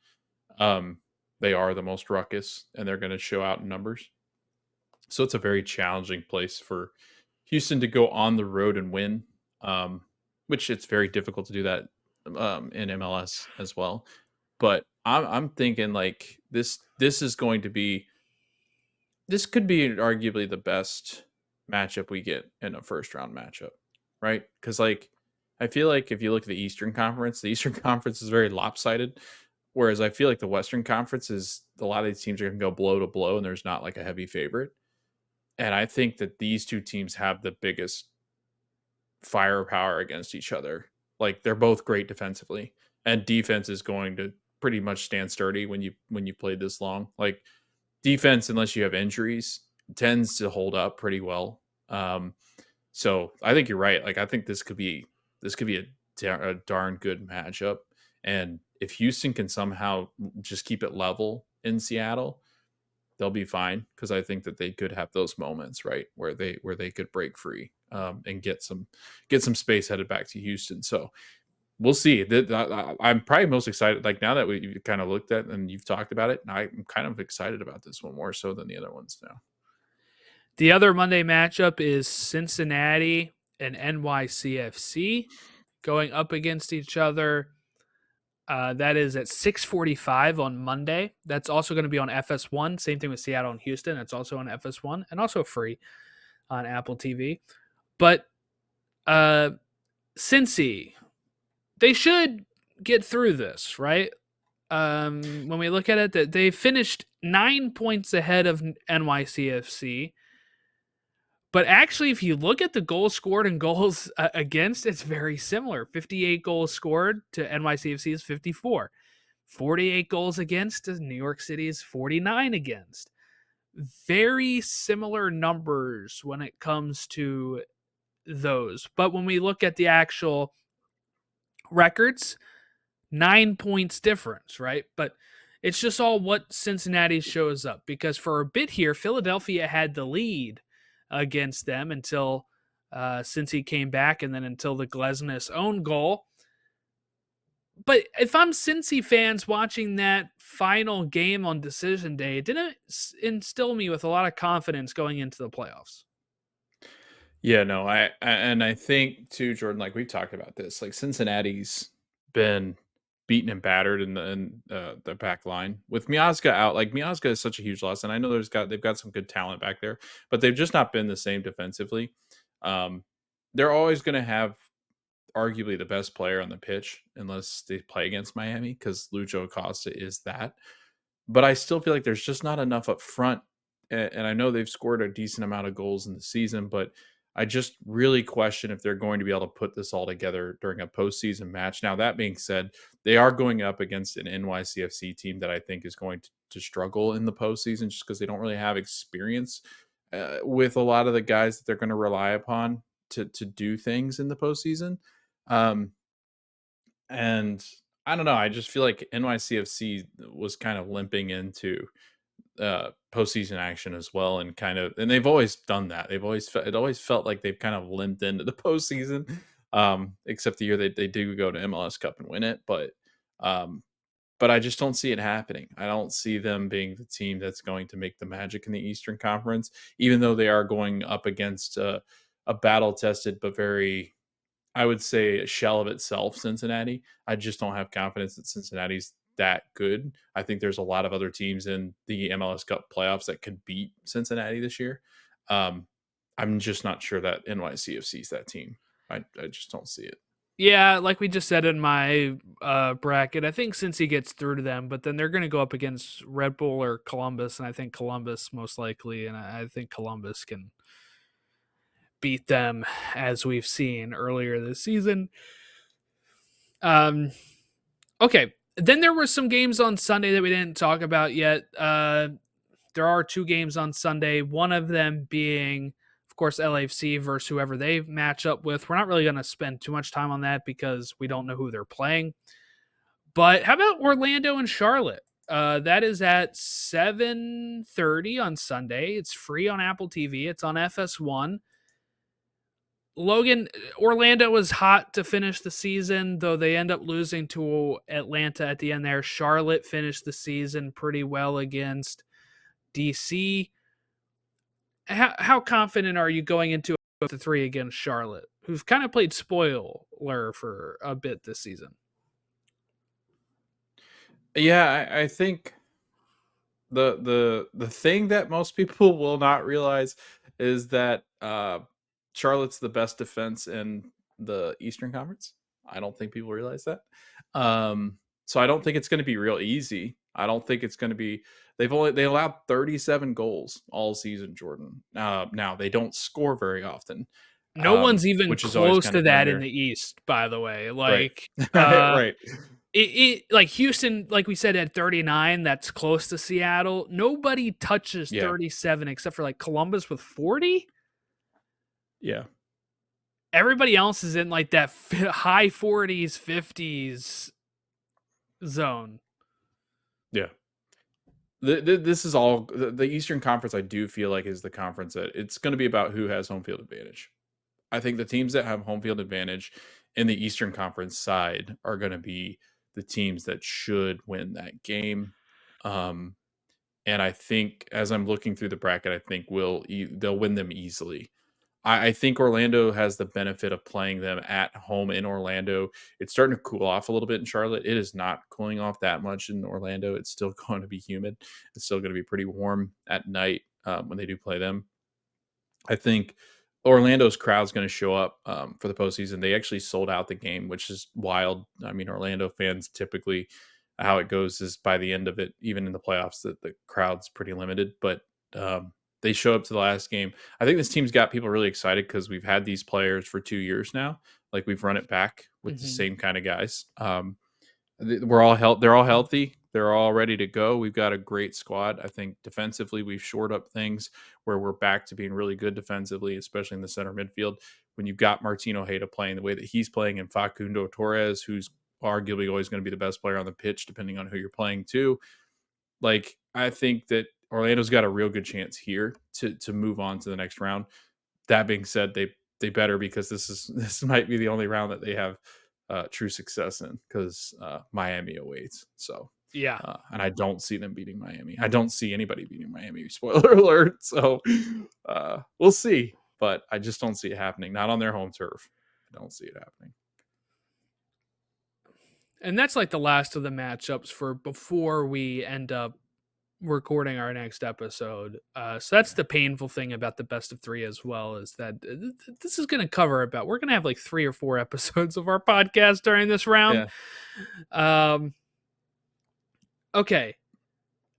Um, they are the most ruckus, and they're going to show out in numbers. So it's a very challenging place for Houston to go on the road and win, which it's very difficult to do that in MLS as well. But I'm thinking like this is going to be this could be arguably the best matchup we get in a first round matchup, right? Because like I feel like if you look at the Eastern Conference is very lopsided. Whereas I feel like the Western Conference is a lot of these teams are going to go blow to blow, and there's not like a heavy favorite. And I think that these two teams have the biggest firepower against each other. Like they're both great defensively, and defense is going to pretty much stand sturdy when you play this long. Like defense, unless you have injuries, tends to hold up pretty well. So I think you're right. Like I think this could be a darn good matchup. And if Houston can somehow just keep it level in Seattle, they'll be fine because I think that they could have those moments, right, where they could break free and get some space headed back to Houston. So we'll see. I'm probably most excited. Like now that we kind of looked at and you've talked about it, I'm kind of excited about this one more so than the other ones now. The other Monday matchup is Cincinnati and NYCFC going up against each other. That is at 6:45 on Monday. That's also going to be on FS1. Same thing with Seattle and Houston. That's also on FS1 and also free on Apple TV. But Cincy, they should get through this, right? When we look at it, that they finished 9 points ahead of NYCFC. But actually, if you look at the goals scored and goals against, it's very similar. 58 goals scored to NYCFC's 54. 48 goals against to New York City's 49 against. Very similar numbers when it comes to those. But when we look at the actual records, 9 points difference, right? But it's just all what Cincinnati shows up, because for a bit here, Philadelphia had the lead against them until since he came back, and then until the Glesnes own goal. But if I'm Cincy fans watching that final game on decision day, it didn't instill me with a lot of confidence going into the playoffs. Yeah, no, and I think too, Jordan, like we've talked about this, like Cincinnati's been beaten and battered in the back line with Miazga out. Like Miazga is such a huge loss, and I know they've got some good talent back there, but they've just not been the same defensively. Um, they're always going to have arguably the best player on the pitch unless they play against Miami, because Lucho Acosta is that. But I still feel like there's just not enough up front. And I know they've scored a decent amount of goals in the season, but I just really question if they're going to be able to put this all together during a postseason match. Now, that being said, they are going up against an NYCFC team that I think is going to struggle in the postseason, just because they don't really have experience with a lot of the guys that they're going to rely upon to do things in the postseason. Um, and I don't know. I just feel like NYCFC was kind of limping into postseason action as well, and they've always done that. It always felt like they've kind of limped into the postseason, except the year they do go to MLS Cup and win it. Um, but I just don't see it happening. I don't see them being the team that's going to make the magic in the Eastern Conference, even though they are going up against a battle tested but very, I would say, a shell of itself, Cincinnati. I just don't have confidence that Cincinnati's that good. I think there's a lot of other teams in the MLS Cup playoffs that could beat Cincinnati this year. Um, I'm just not sure that NYCFC is that team. I just don't see it. Yeah, like we just said in my bracket, I think Cincy gets through to them, but then they're going to go up against Red Bull or Columbus, and I think Columbus most likely, and I think Columbus can beat them, as we've seen earlier this season. Um, okay, then there were some games on Sunday that we didn't talk about yet. There are two games on Sunday, one of them being, of course, LAFC versus whoever they match up with. We're not really going to spend too much time on that because we don't know who they're playing. But how about Orlando and Charlotte? That is at 7:30 on Sunday. It's free on Apple TV. It's on FS1. Logan, Orlando was hot to finish the season, though they end up losing to Atlanta at the end there. Charlotte finished the season pretty well against DC. How confident are you going into the three against Charlotte, who've kind of played spoiler for a bit this season? Yeah, I think the thing that most people will not realize is that Charlotte's the best defense in the Eastern Conference. I don't think people realize that. So I don't think it's going to be real easy. I don't think it's going to be. They allowed 37 goals all season, Jordan. Now they don't score very often, No one's even which has always close kind to of been that in their the East, by the way. right, Like, right. like Houston, like we said, at 39, that's close to Seattle. Nobody touches Yeah, 37 except for like Columbus with 40. yeah, Everybody else is in like that high 40s, 50s zone. yeah. This is all the Eastern Conference. I do feel like is the conference that it's going to be about who has home field advantage. I think the teams that have home field advantage in the Eastern Conference side are going to be the teams that should win that game. Um, and I think as I'm looking through the bracket, I think they'll win them easily. I think Orlando has the benefit of playing them at home in Orlando. It's starting to cool off a little bit in Charlotte. It is not cooling off that much in Orlando. It's still going to be humid. It's still going to be pretty warm at night when they do play them. I think Orlando's crowd's going to show up for the postseason. They actually sold out the game, which is wild. I mean, Orlando fans typically, how it goes is by the end of it, even in the playoffs, that the crowd's pretty limited. But they show up to the last game. I think this team's got people really excited because we've had these players for 2 years now. Like we've run it back with the Mhm. same kind of guys. We're all they're all healthy. They're all ready to go. We've got a great squad. I think defensively we've shored up things where we're back to being really good defensively, especially in the center midfield. When you've got Martino Hayda playing the way that he's playing and Facundo Torres, who's arguably always going to be the best player on the pitch, depending on who you're playing too. Like I think that Orlando's got a real good chance here to move on to the next round. That being said, they better, because this might be the only round that they have true success in, because Miami awaits. So, Yeah. and I don't see them beating Miami. I don't see anybody beating Miami. Spoiler alert. So we'll see, but I just don't see it happening. Not on their home turf. I don't see it happening. And that's like the last of the matchups for before we end up recording our next episode. So that's the painful thing about the best of three as well, is that this is going to cover about, we're going to have like 3 or 4 episodes of our podcast during this round. Okay.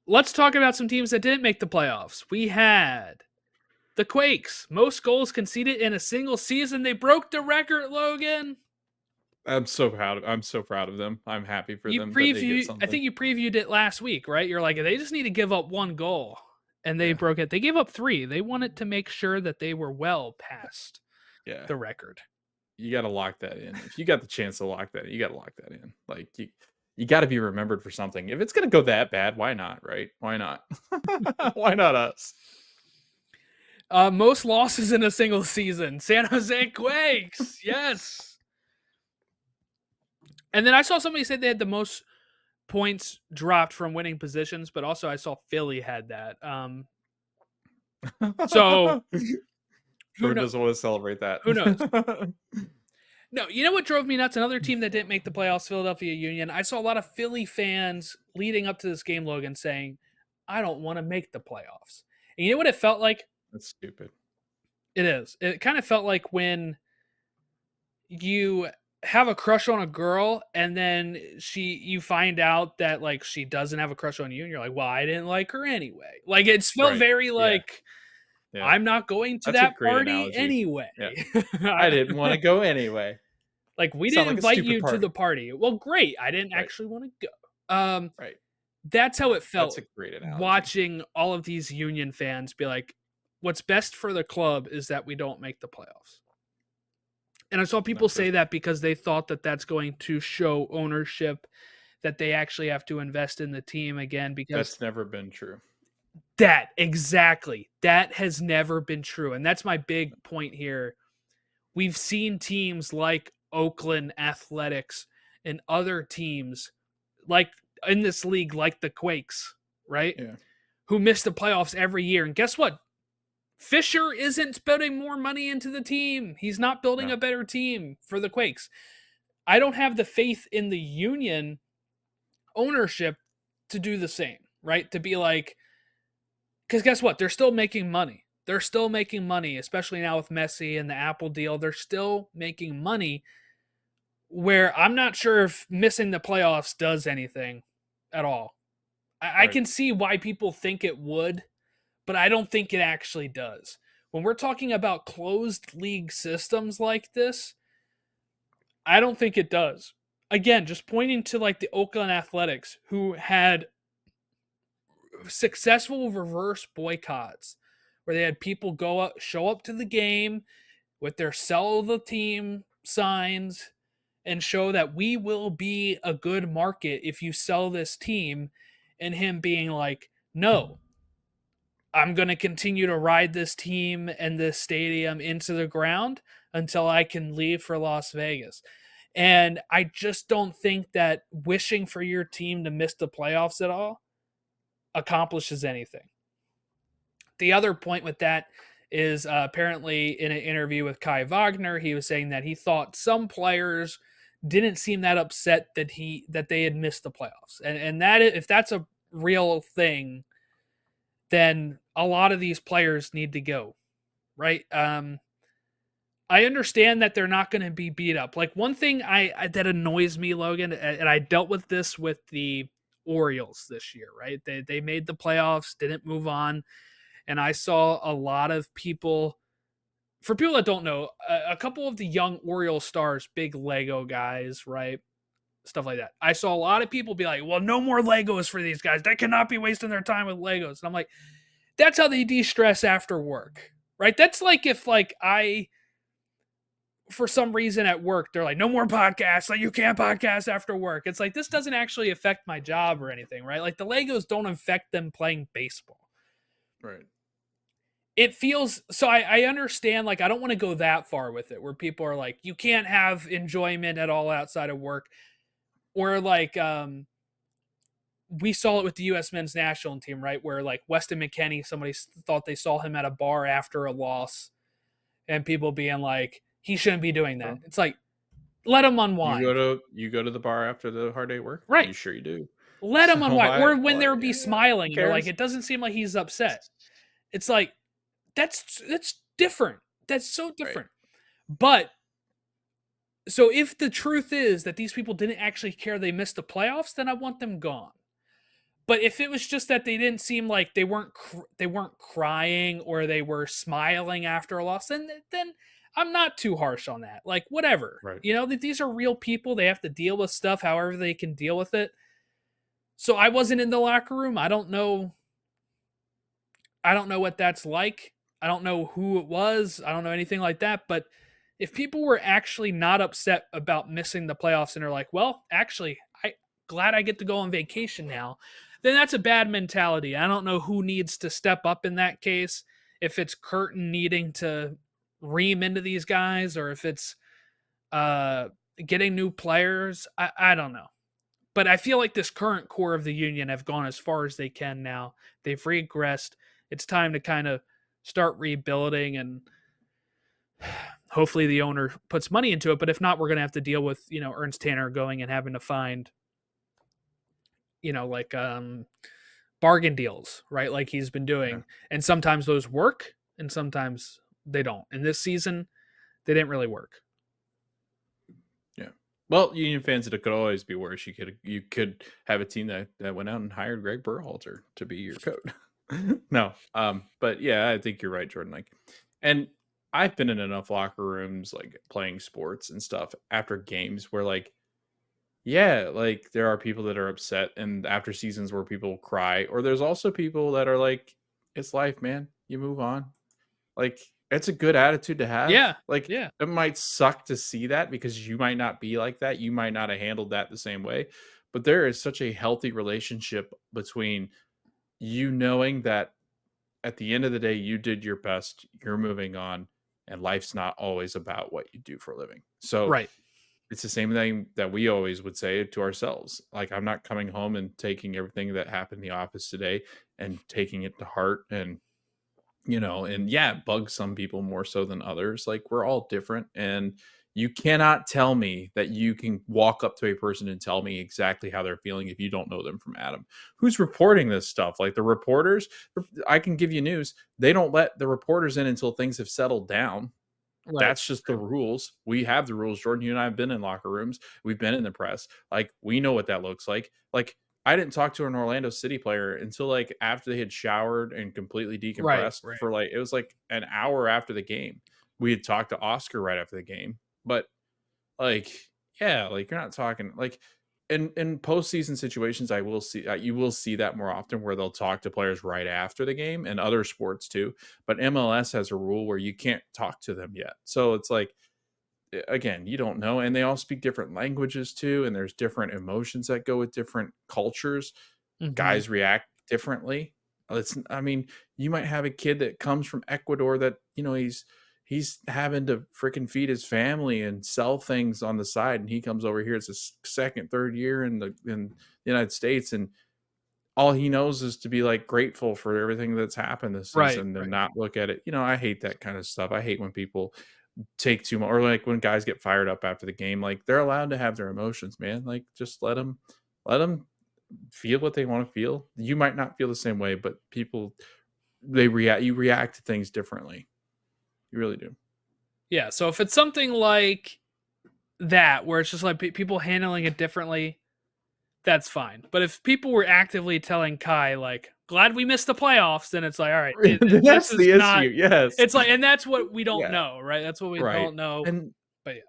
Let's talk about some teams that didn't make the playoffs. We had the Quakes, most goals conceded in a single season. They broke the record, Logan. I'm so proud of them. I'm happy for them that they get something. I think you previewed it last week, right? You're like, they just need to give up 1 goal. And they broke it. They gave up 3. They wanted to make sure that they were well past the record. You got to lock that in. If you got the chance to lock that in, you got to lock that in. Like you got to be remembered for something. If it's going to go that bad, why not, right? Why not? Why not us? Most losses in a single season. San Jose Quakes. Yes. And then I saw somebody say they had the most points dropped from winning positions, but also I saw Philly had that. So who doesn't want to celebrate that? Who knows? No, you know what drove me nuts? Another team that didn't make the playoffs, Philadelphia Union. I saw a lot of Philly fans leading up to this game, Logan, saying, I don't want to make the playoffs. And you know what it felt like? That's stupid. It is. It kind of felt like when you have a crush on a girl and then you find out that like she doesn't have a crush on you, and you're like, well, I didn't like her anyway. Like it's felt very like, I'm not going to that party anyway. I didn't want to go anyway. Like we didn't invite you to the party. Well, great. I didn't actually want to go. Right. That's how it felt. That's a great analogy. Watching all of these Union fans be like, what's best for the club is that we don't make the playoffs. And I saw people say that because they thought that that's going to show ownership, that they actually have to invest in the team again, because that's never been true. That has never been true. And that's my big point here. We've seen teams like Oakland Athletics and other teams like in this league, like the Quakes, right? Yeah. Who miss the playoffs every year. And guess what? Fisher isn't putting more money into the team. He's not building a better team for the Quakes. I don't have the faith in the Union ownership to do the same, right? To be like, because guess what? They're still making money. They're still making money, especially now with Messi and the Apple deal. They're still making money, where I'm not sure if missing the playoffs does anything at all. I can see why people think it would, but I don't think it actually does. When we're talking about closed league systems like this, I don't think it does. Again, just pointing to like the Oakland Athletics, who had successful reverse boycotts where they had people show up to the game with their sell the team signs and show that we will be a good market if you sell this team, and him being like, no, I'm going to continue to ride this team and this stadium into the ground until I can leave for Las Vegas. And I just don't think that wishing for your team to miss the playoffs at all accomplishes anything. The other point with that is apparently in an interview with Kai Wagner, he was saying that he thought some players didn't seem that upset that they had missed the playoffs. And that, if that's a real thing, then a lot of these players need to go, right? I understand that they're not going to be beat up. Like one thing that annoys me, Logan, and I dealt with this with the Orioles this year, right? They made the playoffs, didn't move on, and I saw a lot of people. For people that don't know, a couple of the young Orioles stars, big Lego guys, right? Stuff like that. I saw a lot of people be like, "Well, no more Legos for these guys. They cannot be wasting their time with Legos." And I'm like, "That's how they de-stress after work." Right? That's like if like I for some reason at work they're like no more podcasts, like you can't podcast after work. It's like this doesn't actually affect my job or anything, right? Like the Legos don't affect them playing baseball. Right. It feels so I understand, like I don't want to go that far with it where people are like you can't have enjoyment at all outside of work, or like we saw it with the US men's national team, right, where like Weston McKennie, somebody thought they saw him at a bar after a loss, and people being like he shouldn't be doing that. Well, It's like let him you unwind. go to the bar after the hard day at work? Right. You sure you do. Let him So unwind. Or when why they'll be yeah, who smiling and they're like, cares? it doesn't seem like he's upset. It's like that's different. That's so Right. different. But so if the truth is that these people didn't actually care they missed the playoffs, then I want them gone. But if it was just that they didn't seem like they weren't crying or they were smiling after a loss, then I'm not too harsh on that. Like whatever, Right. you know, that these are real people. They have to deal with stuff however they can deal with it. So I wasn't in the locker room. I don't know. I don't know what that's like. I don't know who it was. I don't know anything like that. But if people were actually not upset about missing the playoffs and are like, well, actually, I glad I get to go on vacation now, then that's a bad mentality. I don't know who needs to step up in that case. If it's Curtin needing to ream into these guys, or if it's uh, getting new players, I don't know. But I feel like this current core of the union have gone as far as they can now. They've regressed. It's time to kind of start rebuilding, and hopefully the owner puts money into it. But if not, we're going to have to deal with, Ernst Tanner going and having to find, like bargain deals, right? Like he's been Yeah. doing. And sometimes those work and sometimes they don't. And this season, they didn't really work. Yeah. Well, Union fans, it could always be worse. You could have a team that went out and hired Greg Berhalter to be your coach. No. But yeah, I think you're right, Jordan. Like, and I've been in enough locker rooms like playing sports and stuff after games where like yeah, like there are people that are upset and after seasons where people cry, or there's also people that are like, it's life, man. You move on. Like, it's a good attitude to have. Yeah. Like, Yeah. it might suck to see that because you might not be like that. You might not have handled that the same way. But there is such a healthy relationship between you knowing that at the end of the day, you did your best, you're moving on, and life's not always about what you do for a living. So Right. it's the same thing that we always would say to ourselves. Like, I'm not coming home and taking everything that happened in the office today and taking it to heart and and yeah, it bugs some people more so than others. Like we're all different. And you cannot tell me that you can walk up to a person and tell me exactly how they're feeling if you don't know them from Adam. Who's reporting this stuff? Like the reporters, I can give you news. They don't let the reporters in until things have settled down. Right. That's just the rules. We have the rules. Jordan, you and I have been in locker rooms. We've been in the press. Like we know what that looks like. Like I didn't talk to an Orlando City player until like after they had showered and completely Right. decompressed Right. for like it was like an hour after the game. We had talked to Oscar right after the game. But like yeah, like you're not talking like in postseason situations, I will see you will see that more often where they'll talk to players right after the game and other sports too. But MLS has a rule where you can't talk to them yet. So it's like again, you don't know, and they all speak different languages too, and there's different emotions that go with different cultures. Mm-hmm. Guys react differently. It's I mean, you might have a kid that comes from Ecuador that, he's having to freaking feed his family and sell things on the side, and he comes over here. It's his second, third year in the United States, and all he knows is to be like grateful for everything that's happened this Right. season and Right. not look at it. I hate that kind of stuff. I hate when people take too much, or like when guys get fired up after the game. Like they're allowed to have their emotions, man. Like just let them feel what they want to feel. You might not feel the same way, but people you react to things differently. You really do. Yeah, so if it's something like that, where it's just like people handling it differently, that's fine. But if people were actively telling Kai, like, glad we missed the playoffs, then it's like, all right, this That's is the not, issue, yes. it's like, and that's what we don't Yeah, know, right? That's what we right, don't know. and But yeah.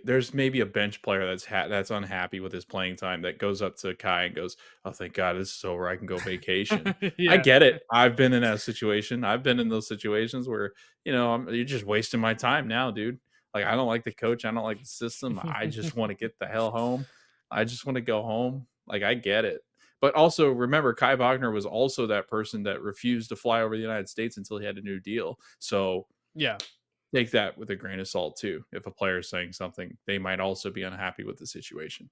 there's maybe a bench player that's unhappy with his playing time that goes up to Kai and goes, "Oh, thank God this is over. I can go vacation." I Yeah. get it. I've been in that situation. I've been in those situations where, you're just wasting my time now, dude. Like, I don't like the coach. I don't like the system. I just want to get the hell home. I just want to go home. Like, I get it. But also remember, Kai Wagner was also that person that refused to fly over the United States until he had a new deal. So Yeah. take that with a grain of salt too. If a player is saying something, they might also be unhappy with the situation.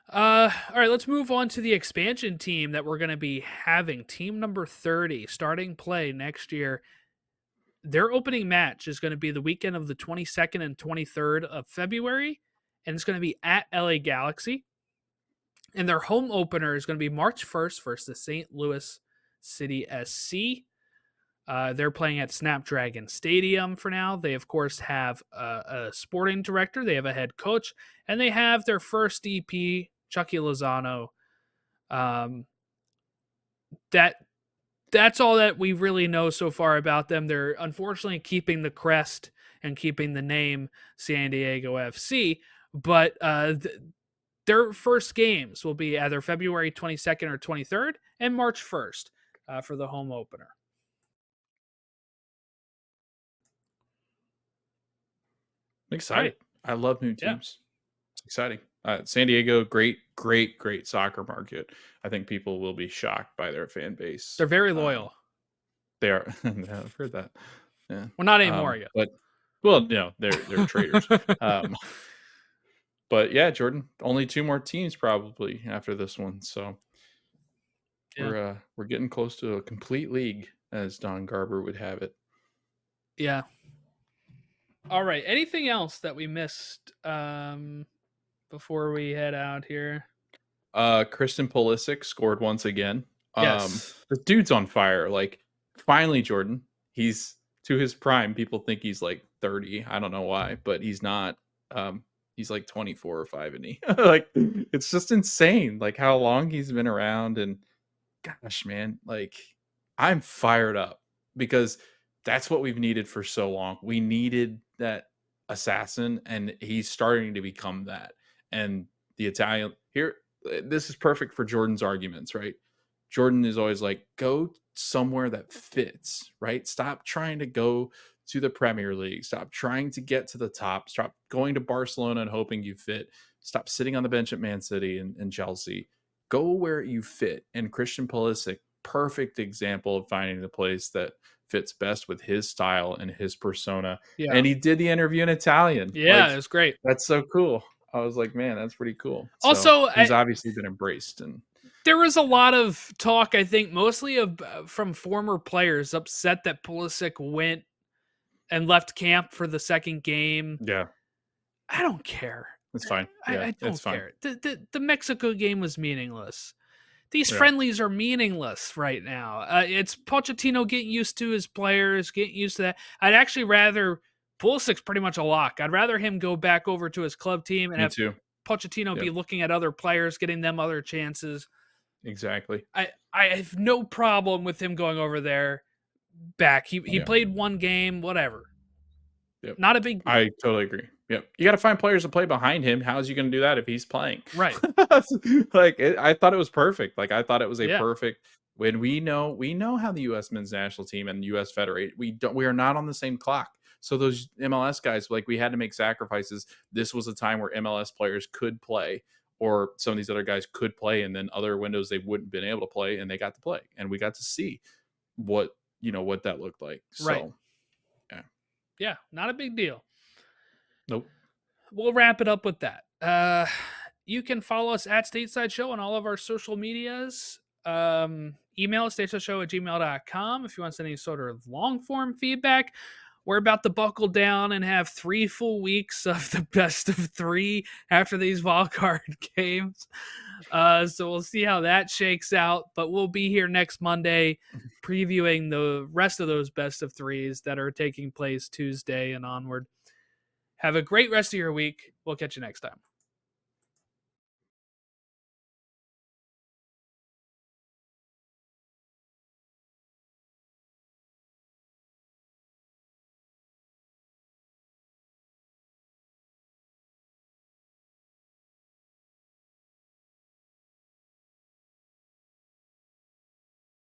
All right, let's move on to the expansion team that we're going to be having. Team number 30 starting play next year. Their opening match is going to be the weekend of the 22nd and 23rd of February, and it's going to be at LA Galaxy. And their home opener is going to be March 1st versus the St. Louis City SC. They're playing at Snapdragon Stadium for now. They, of course, have a sporting director, they have a head coach, and they have their first DP, Chucky Lozano. Um, that that's all that we really know so far about them. They're unfortunately keeping the crest and keeping the name San Diego FC, but their first games will be either February 22nd or 23rd and March 1st for the home opener. I'm All excited. right. I love new Yeah. teams. It's exciting. San Diego, great, great, great soccer market. I think people will be shocked by their fan base. They're very loyal. They are. Yeah, I've heard that. Yeah. Well, not anymore, I guess. But well, they're traders. Um, but yeah, Jordan, only two more teams probably after this one. So Yeah. we're getting close to a complete league, as Don Garber would have it. Yeah. All right. Anything else that we missed before we head out here? Kristen Pulisic scored once again. Yes. The dude's on fire. Like, finally, Jordan. He's to his prime. People think he's like 30. I don't know why, but he's not. He's like 24 or 5, and he like it's just insane, like how long he's been around. And gosh, man, like I'm fired up because that's what we've needed for so long. We needed that assassin, and he's starting to become that. And the Italian here, this is perfect for Jordan's arguments, right? Jordan is always like, go somewhere that fits, right? Stop trying to go to the Premier League. Stop trying to get to the top. Stop going to Barcelona and hoping you fit. Stop sitting on the bench at Man City and Chelsea. Go where you fit. And Christian Pulisic, perfect example of finding the place that fits best with his style and his persona. Yeah. And he did the interview in Italian. Yeah, Like, it was great. that's so cool. I was like, man, that's pretty cool. So Also, he's obviously been embraced. And there was a lot of talk, I think, mostly of from former players upset that Pulisic went and left camp for the second game. yeah, I don't care. it's fine. I Yeah, it's don't fine. care. The Mexico game was meaningless. These Yeah, friendlies are meaningless right now. It's Pochettino getting used to his players, getting used to that. I'd actually rather Pulisic's pretty much a lock. I'd rather him go back over to his club team and me have too. Pochettino be Yep, looking at other players, getting them other chances. exactly. I have no problem with him going over there back. He Yeah, played one game, whatever. yep. Not a big deal. I totally agree. Yep. You got to find players to play behind him. How is he going to do that if he's playing? Right. I thought it was perfect. Like, I thought it was a Yeah. perfect. When we know how the U.S. men's national team and U.S. Federate, we are not on the same clock. So those MLS guys, like, we had to make sacrifices. This was a time where MLS players could play, or some of these other guys could play, and then other windows they wouldn't been able to play, and they got to play, and we got to see what what that looked like. Right. So yeah, Yeah. Not a big deal. nope. We'll wrap it up with that. You can follow us at Stateside Show on all of our social medias. Email us, statesideShow@gmail.com if you want to send any sort of long form feedback. We're about to buckle down and have 3 full weeks of the best of 3 after these wildcard games. So we'll see how that shakes out. But we'll be here next Monday previewing the rest of those best of threes that are taking place Tuesday and onward. Have a great rest of your week. We'll catch you next time.